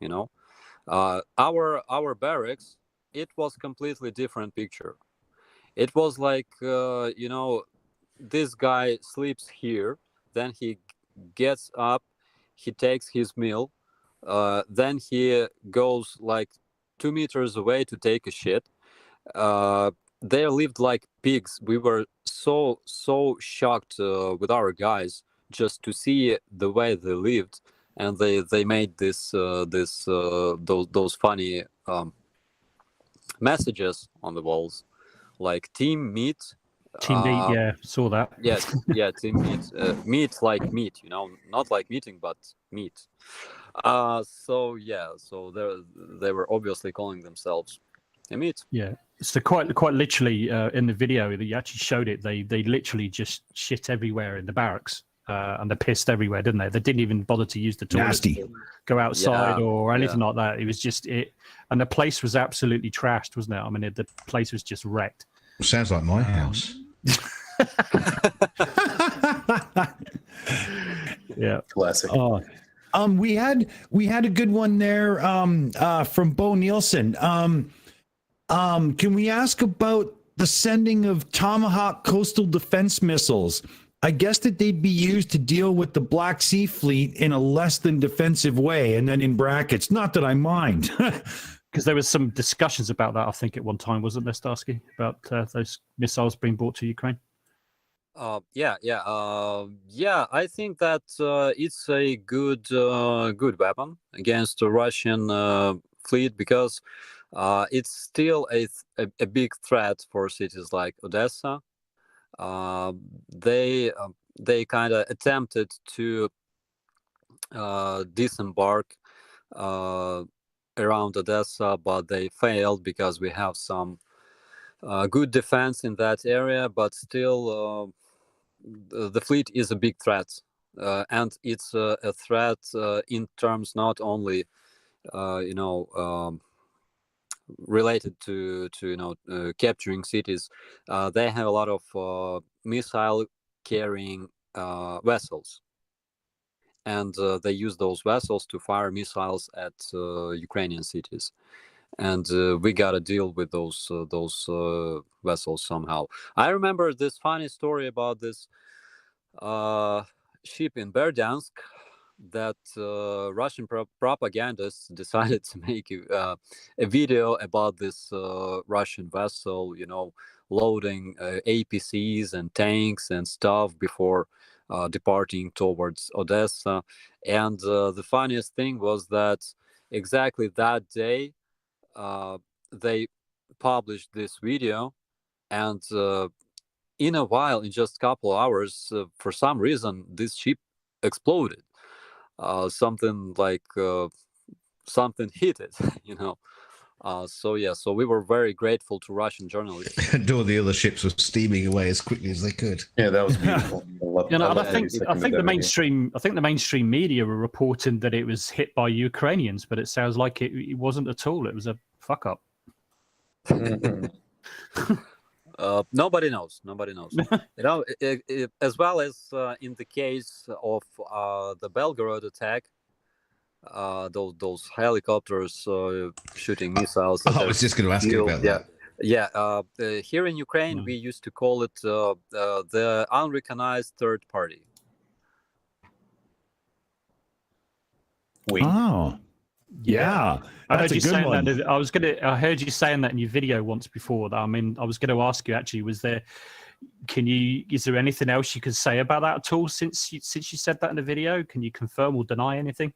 Our barracks, it was completely different picture. It was like, this guy sleeps here, then he gets up, he takes his meal, then he goes like 2 meters away to take a shit. They lived like pigs. We were so shocked with our guys just to see the way they lived, and they made those funny messages on the walls, like team meat. Team meat, yeah, saw that. Yeah, team meat. Meat like meat, not like meeting, but meat. So they were obviously calling themselves a meat. Yeah. So quite literally in the video that you actually showed it, they literally just shit everywhere in the barracks. and they pissed everywhere, didn't they? They didn't even bother to use the toilet Nasty. to go outside Yeah, or anything yeah. like that. It was just it, and the place was absolutely trashed, wasn't it? I mean, the place was just wrecked. Sounds like my house. Yeah. Classic. We had a good one there from Bo Nielsen. Can we ask about the sending of Tomahawk coastal defense missiles? I guess that they'd be used to deal with the Black Sea Fleet in a less than defensive way, and then in brackets, not that I mind. Because there was some discussions about that, I think, at one time, wasn't there, Starsky, about those missiles being brought to Ukraine? Yeah. I think that it's a good weapon against the Russian fleet because it's still a big threat for cities like Odessa. They kind of attempted to disembark around Odessa, but they failed because we have some good defense in that area. But still, the fleet is a big threat, and it's a threat in terms not only related to capturing cities. They have a lot of missile carrying vessels, and they use those vessels to fire missiles at Ukrainian cities, and we gotta deal with those vessels somehow. I remember this funny story about this ship in Berdansk that Russian propagandists decided to make a video about this Russian vessel, loading APCs and tanks and stuff before departing towards Odessa. And the funniest thing was that exactly that day, they published this video, and in a while, in just a couple of hours, for some reason, this ship exploded. Something like something hit it, So we were very grateful to Russian journalists. And all the other ships were steaming away as quickly as they could. Yeah, that was beautiful. And I think the mainstream media were reporting that it was hit by Ukrainians, but it sounds like it wasn't at all. It was a fuck up. Nobody knows. As well as in the case of the Belgorod attack, those helicopters shooting missiles. I was just going to ask you about that. Yeah. Here in Ukraine, we used to call it the unrecognized third party. Oh, yeah. I heard you saying that. I heard you saying that in your video once before. I mean, I was going to ask you actually. Is there anything else you could say about that at all since you said that in the video? Can you confirm or deny anything?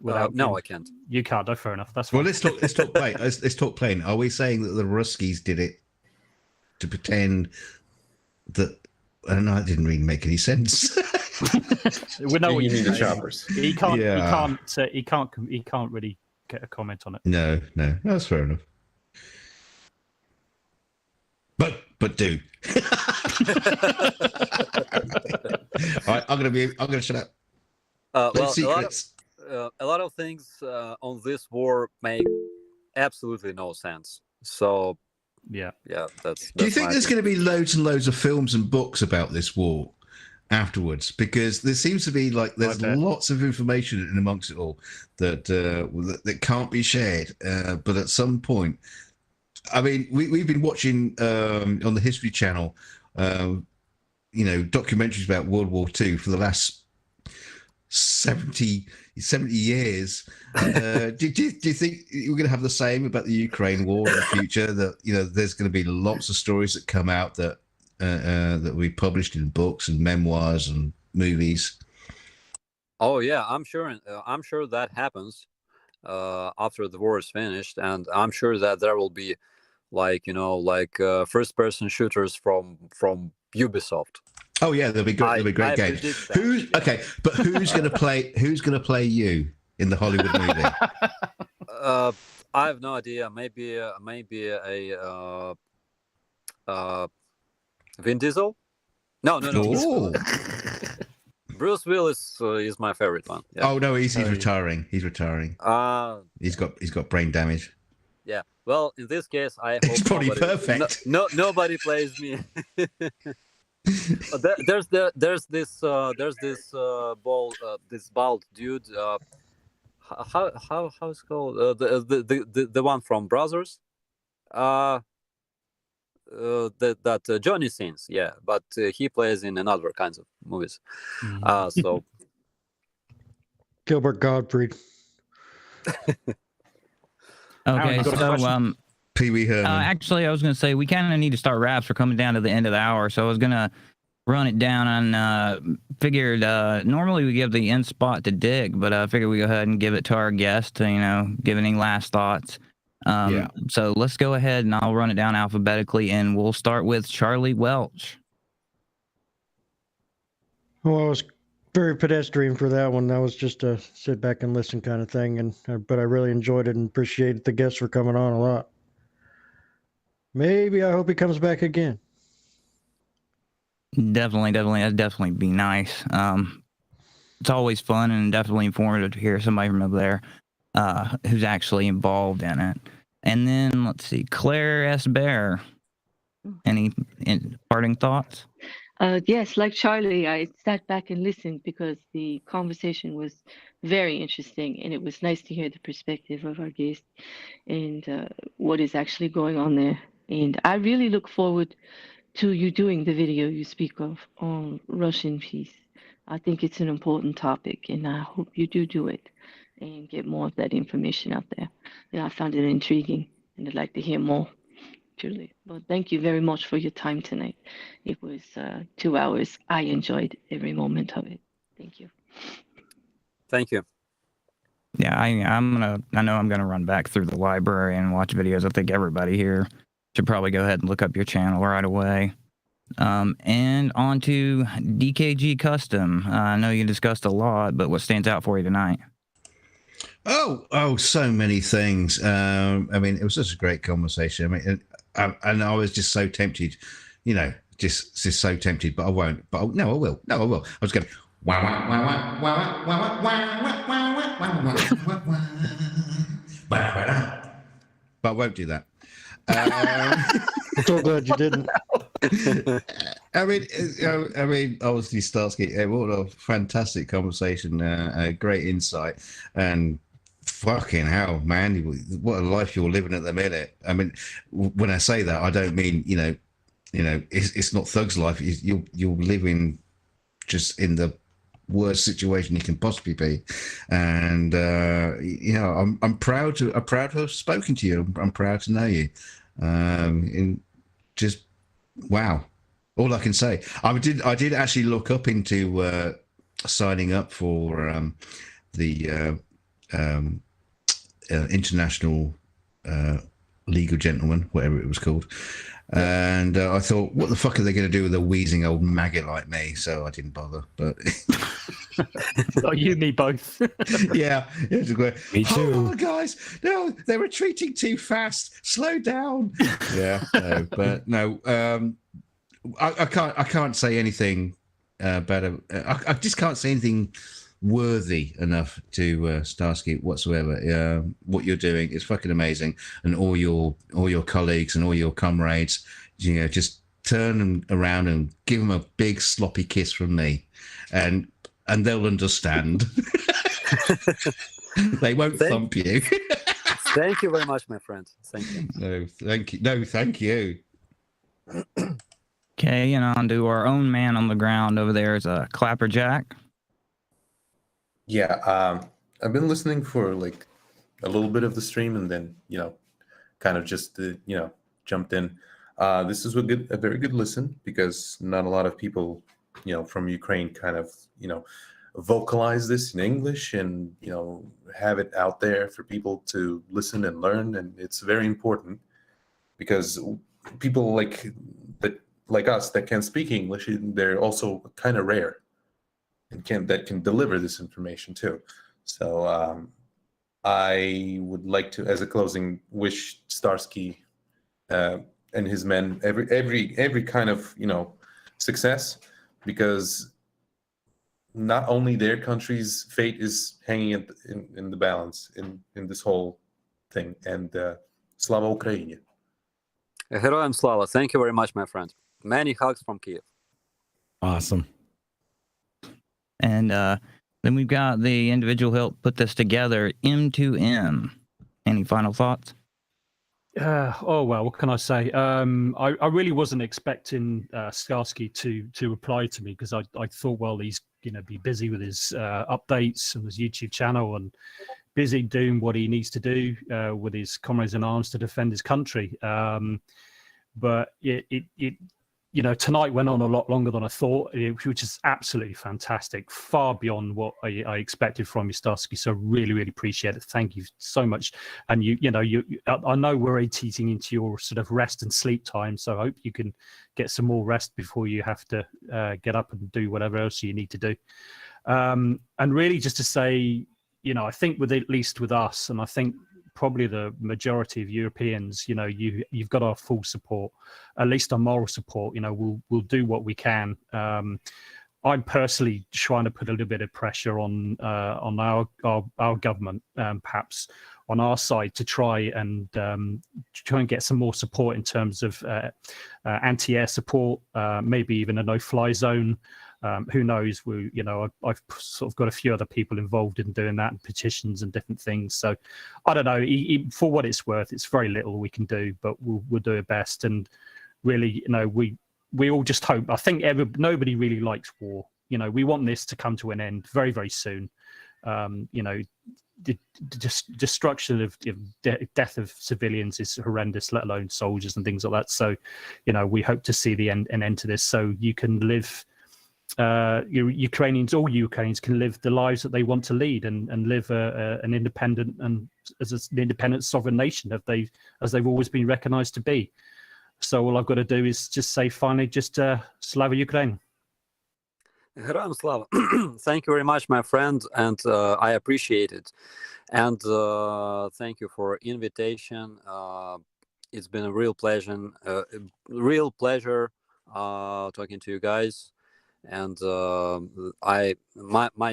No, I can't. You can't. Oh, fair enough. That's fine. Well, let's talk plain. Let's talk plain. Are we saying that the Ruskies did it to pretend that? I don't know. It didn't really make any sense. We know what you mean. The choppers. He can't. Yeah. He can't really get a comment on it. No, that's fair enough. But do. All right, I'm gonna shut up. A lot of things on this war make absolutely no sense. So yeah, that's Do you think there's going to be loads and loads of films and books about this war afterwards? Because there seems to be there's lots of information in amongst it all that can't be shared. But at some point, I mean, we've been watching on the History Channel, documentaries about World War II for the last 70 years. Do you think we're going to have the same about the Ukraine war in the future? That there's going to be lots of stories that come out that we published in books and memoirs and movies. Oh yeah, I'm sure that happens after the war is finished, and I'm sure that there will be first-person shooters from Ubisoft. Oh yeah, there'll be great games. Who's going to play? Who's going to play you in the Hollywood movie? I have no idea. Maybe a Vin Diesel. No. Bruce Willis is my favorite one. Yeah. Oh no, he's retiring. He's retiring. He's got brain damage. Yeah. Well, in this case, I hope It's probably perfect. Nobody plays me. There's this bald dude. How it's called? The one from Brothers. That Johnny Sins, yeah, but he plays in another kinds of movies. So Gilbert Gottfried. Okay, so Pee Wee Herman. actually, I was going to say we kind of need to start wraps. We're coming down to the end of the hour, so I was going to run it down and figured normally we give the end spot to Dick, but I figured we go ahead and give it to our guest to give any last thoughts. So let's go ahead and I'll run it down alphabetically, and we'll start with Charlie Welch. Well, I was very pedestrian for that one. That was just a sit back and listen kind of thing, but I really enjoyed it and appreciate the guests for coming on a lot. Maybe I hope he comes back again. Definitely, that'd definitely be nice. It's always fun and definitely informative to hear somebody from over there who's actually involved in it. And then let's see, Claire S. Bear. Any parting thoughts? Yes, like Charlie, I sat back and listened because the conversation was very interesting, and it was nice to hear the perspective of our guest and what is actually going on there. And I really look forward to you doing the video you speak of on Russian peace. I think it's an important topic, and I hope you do it and get more of that information out there. And I found it intriguing, and I'd like to hear more. Truly. Well, thank you very much for your time tonight. It was 2 hours. I enjoyed every moment of it. Thank you. Thank you. Yeah, I know I'm gonna run back through the library and watch videos. I think everybody here should probably go ahead and look up your channel right away. And on to DKG Custom. I know you discussed a lot, but what stands out for you tonight? Oh, so many things. I mean, it was just a great conversation. I mean, and I was just so tempted, just so tempted, but I won't. But no, I will. No, I will. I was going, but I won't do that. So glad you didn't. I mean, obviously, Starsky, what a fantastic conversation, great insight, and fucking hell, man, what a life you're living at the minute. I mean, when I say that, I don't mean it's not thug's life. You're living just in the worst situation you can possibly be, and I'm proud to have spoken to you. I'm proud to know you. And just wow, all I can say. I did actually look up into signing up for the International League of Gentlemen, whatever it was called. And I thought, what the fuck are they going to do with a wheezing old maggot like me? So I didn't bother. But oh, you, me both. yeah, me too. Oh, guys, no, they're retreating too fast. Slow down. Yeah, but no, I can't say anything better. I just can't say anything worthy enough to Starsky whatsoever. What you're doing is fucking amazing, and all your colleagues and all your comrades, just turn them around and give them a big sloppy kiss from me, and they'll understand. They won't thump you. Thank you very much, my friend. Thank you. No, thank you. No, thank you. Okay, and on to our own man on the ground over there is a Clapperjack. Yeah, I've been listening for like a little bit of the stream, and then kind of just jumped in. This is a very good listen, because not a lot of people from Ukraine kind of vocalize this in English and have it out there for people to listen and learn, and it's very important because people like us that can speak English, they're also kind of rare. And can deliver this information too. So I would like to, as a closing, wish Starsky and his men every kind of success, because not only their country's fate is hanging in the balance in this whole thing. And Slava Ukraini. Heroям slava. Thank you very much, my friend. Many hugs from Kiev. Awesome. And then we've got the individual who helped put this together, M2M. Any final thoughts? Oh well, what can I say? I really wasn't expecting Starsky to reply to me, because I thought, well, he's be busy with his updates and his YouTube channel and busy doing what he needs to do with his comrades in arms to defend his country. But tonight went on a lot longer than I thought, which is absolutely fantastic, far beyond what I expected from you, Starsky. So really, really appreciate it. Thank you so much. And I know we're eating into your sort of rest and sleep time, so I hope you can get some more rest before you have to get up and do whatever else you need to do. And really, just to say, I think at least with us, and I think probably the majority of Europeans, you've got our full support, at least our moral support. We'll do what we can. I'm personally trying to put a little bit of pressure on our government, perhaps on our side, to try and get some more support in terms of anti-air support, maybe even a no-fly zone. Who knows? I've sort of got a few other people involved in doing that, and petitions and different things. So I don't know. For what it's worth, it's very little we can do, but we'll do our best. And really, we all just hope. I think nobody really likes war. We want this to come to an end very, very soon. The destruction of death of civilians is horrendous, let alone soldiers and things like that. So, we hope to see an end to this, so you can live. All Ukrainians can live the lives that they want to lead and live an independent and as an independent sovereign nation as they've always been recognized to be. So all I've got to do is just say finally, just Slava Ukraine. Heroям slava. Thank you very much, my friend, and I appreciate it. And thank you for invitation. It's been a real pleasure. Talking to you guys. And my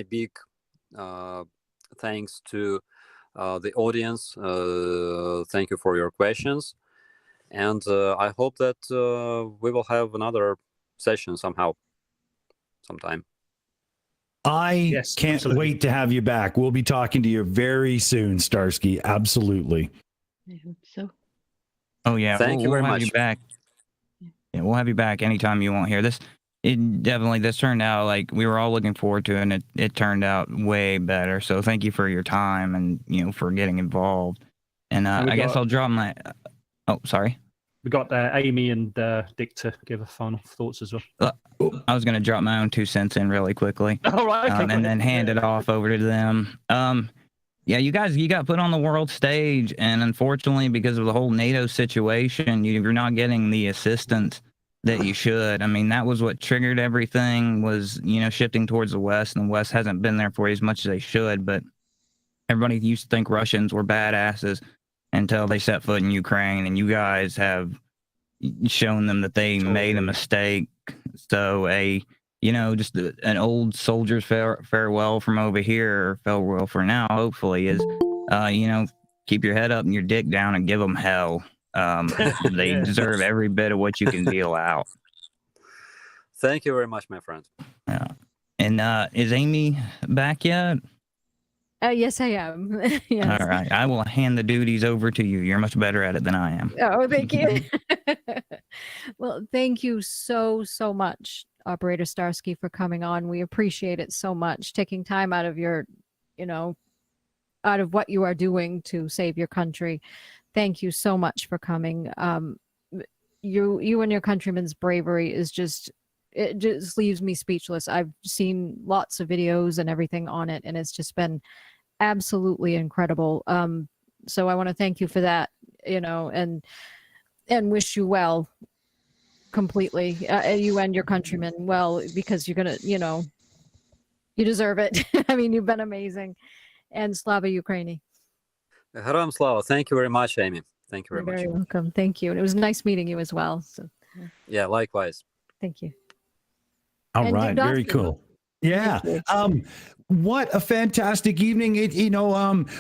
big thanks to the audience. Thank you for your questions, and I hope that we will have another session sometime. Yes, can't absolutely. wait to have you back. We'll be talking to you very soon, Starsky. Absolutely. I hope so. Oh yeah, Thank you very we'll have much. you back. Yeah, we'll have you back anytime you want here. This turned out like we were all looking forward to, and it turned out way better. So thank you for your time and for getting involved. And I guess I'll drop my. Oh, sorry. We got Aimee and Dick to give a final thoughts as well. I was going to drop my own 2 cents in really quickly. All right, okay, and then hand it off over to them. Yeah, you guys, you got put on the world stage, and unfortunately, because of the whole NATO situation, you're not getting the assistance that you should. I mean, that was what triggered everything, was shifting towards the West, and the West hasn't been there for you as much as they should. But everybody used to think Russians were badasses until they set foot in Ukraine, and you guys have shown them that they made a mistake. So just an old soldier's farewell from over here, farewell for now, hopefully, is keep your head up and your dick down and give them hell. They deserve every bit of what you can deal out. Thank you very much, my friend. Yeah. And is Aimee back yet? Yes, I am. Yes. All right. I will hand the duties over to you. You're much better at it than I am. Oh, thank you. Well, thank you so much, Operator Starsky, for coming on. We appreciate it so much, taking time out of your, out of what you are doing to save your country. Thank you so much for coming. You and your countrymen's bravery is it just leaves me speechless. I've seen lots of videos and everything on it, and it's just been absolutely incredible. So I want to thank you for that, and wish you well completely, you and your countrymen well, because you're gonna, you deserve it. I mean, you've been amazing. And Slava Ukraini. Heroям slava. Thank you very much, Aimee. Thank you very much. You're very welcome. Thank you. And it was nice meeting you as well. So Yeah, likewise. thank you. All And right. Very Dawson. cool. Yeah. What a fantastic evening.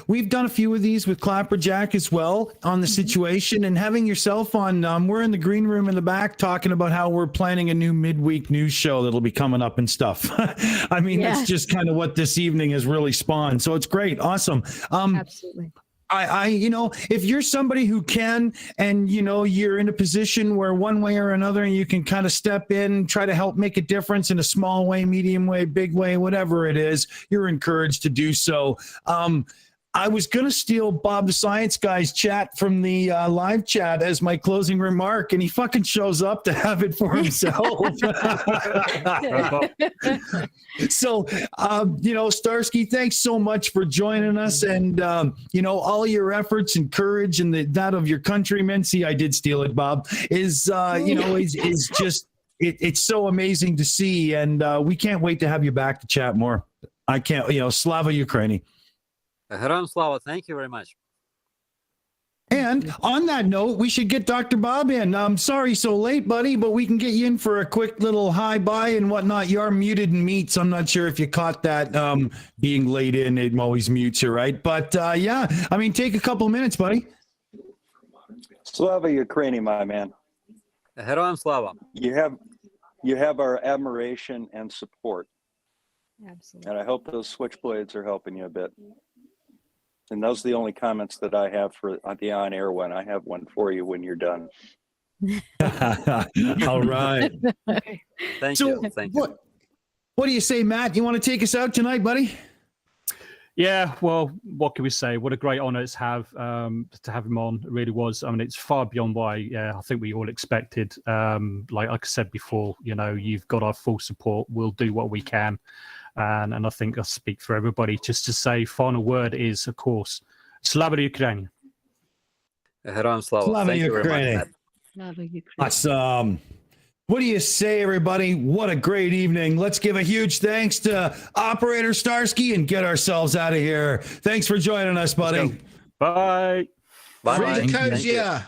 We've done a few of these with Clapperjack as well on the situation, and having yourself on, we're in the green room in the back talking about how we're planning a new midweek news show that'll be coming up and stuff. I mean, that's just kind of what this evening has really spawned. So it's great. Awesome. Absolutely. If you're somebody who can, and, you're in a position where one way or another, you can kind of step in, try to help make a difference in a small way, medium way, big way, whatever it is, you're encouraged to do so. I was going to steal Bob the Science Guy's chat from the live chat as my closing remark, and he fucking shows up to have it for himself. So, Starsky, thanks so much for joining us, and, all your efforts and courage and that of your countrymen. See, I did steal it, Bob, is just, it's so amazing to see, and we can't wait to have you back to chat more. I can't, Slava Ukraini. Heroям Slava, thank you very much. And on that note, we should get Dr. Bob in. I'm sorry so late, buddy, but we can get you in for a quick little hi-bye and whatnot. You are muted and mutes. I'm not sure if you caught that being late in. It always mutes you, right? But take a couple minutes, buddy. Slava Ukraini, my man. Heroям Slava. You have our admiration and support. Absolutely. And I hope those switchblades are helping you a bit. And those are the only comments that I have for the on-air one. I have one for you when you're done. All right. Thank you. What do you say, Matt? You want to take us out tonight, buddy? Yeah, well, what can we say? What a great honor to have him on. It really was. I mean, it's far beyond what I think we all expected. Like I said before, you've got our full support. We'll do what we can. And I think I speak for everybody just to say final word is, of course, Slava Ukraini. Heroям Slava. Slava Thank you very much. Slava Ukraini. Awesome. What do you say, everybody? What a great evening. Let's give a huge thanks to Operator Starsky and get ourselves out of here. Thanks for joining us, buddy. Bye. Bye. Free the Kozia.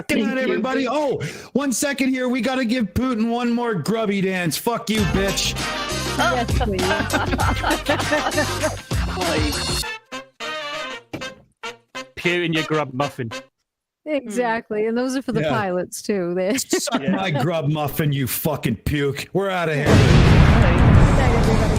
Good night, everybody. Oh, 1 second here. We got to give Putin one more grubby dance. Fuck you, bitch. Yes, please. Peer in your grub muffin. Exactly. And those are for the pilots, too. Suck my grub muffin, you fucking puke. We're out of here. Good night, everybody.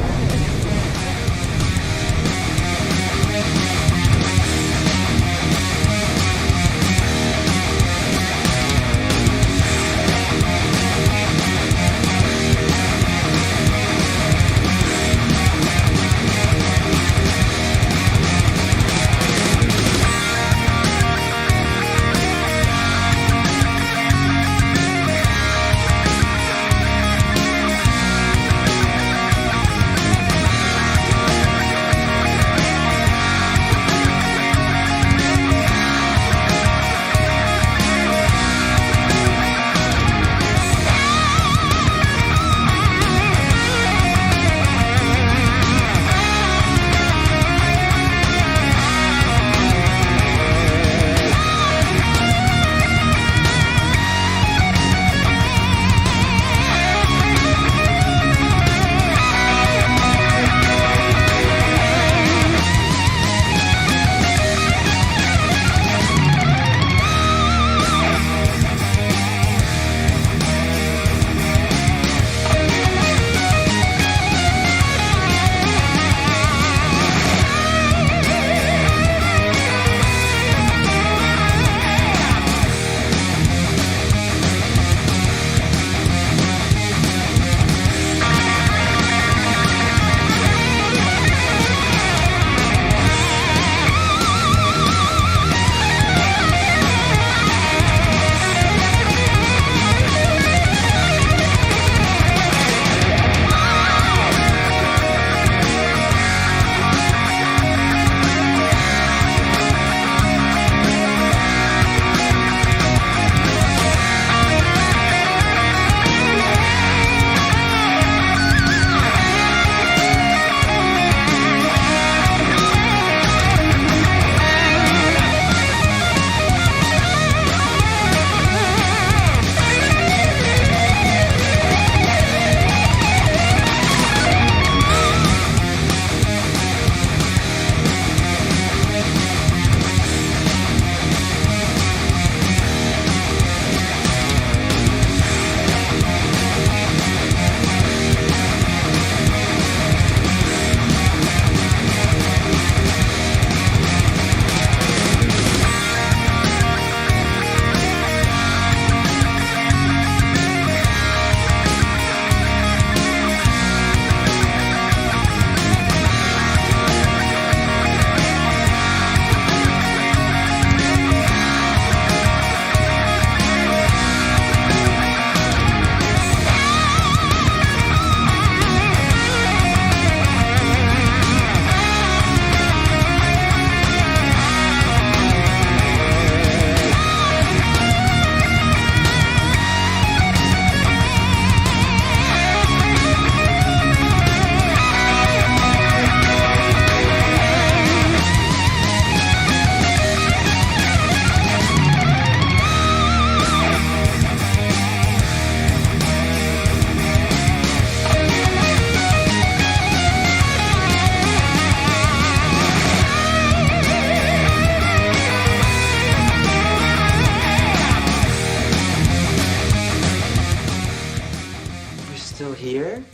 still here?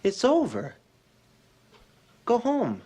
It's over. Go home.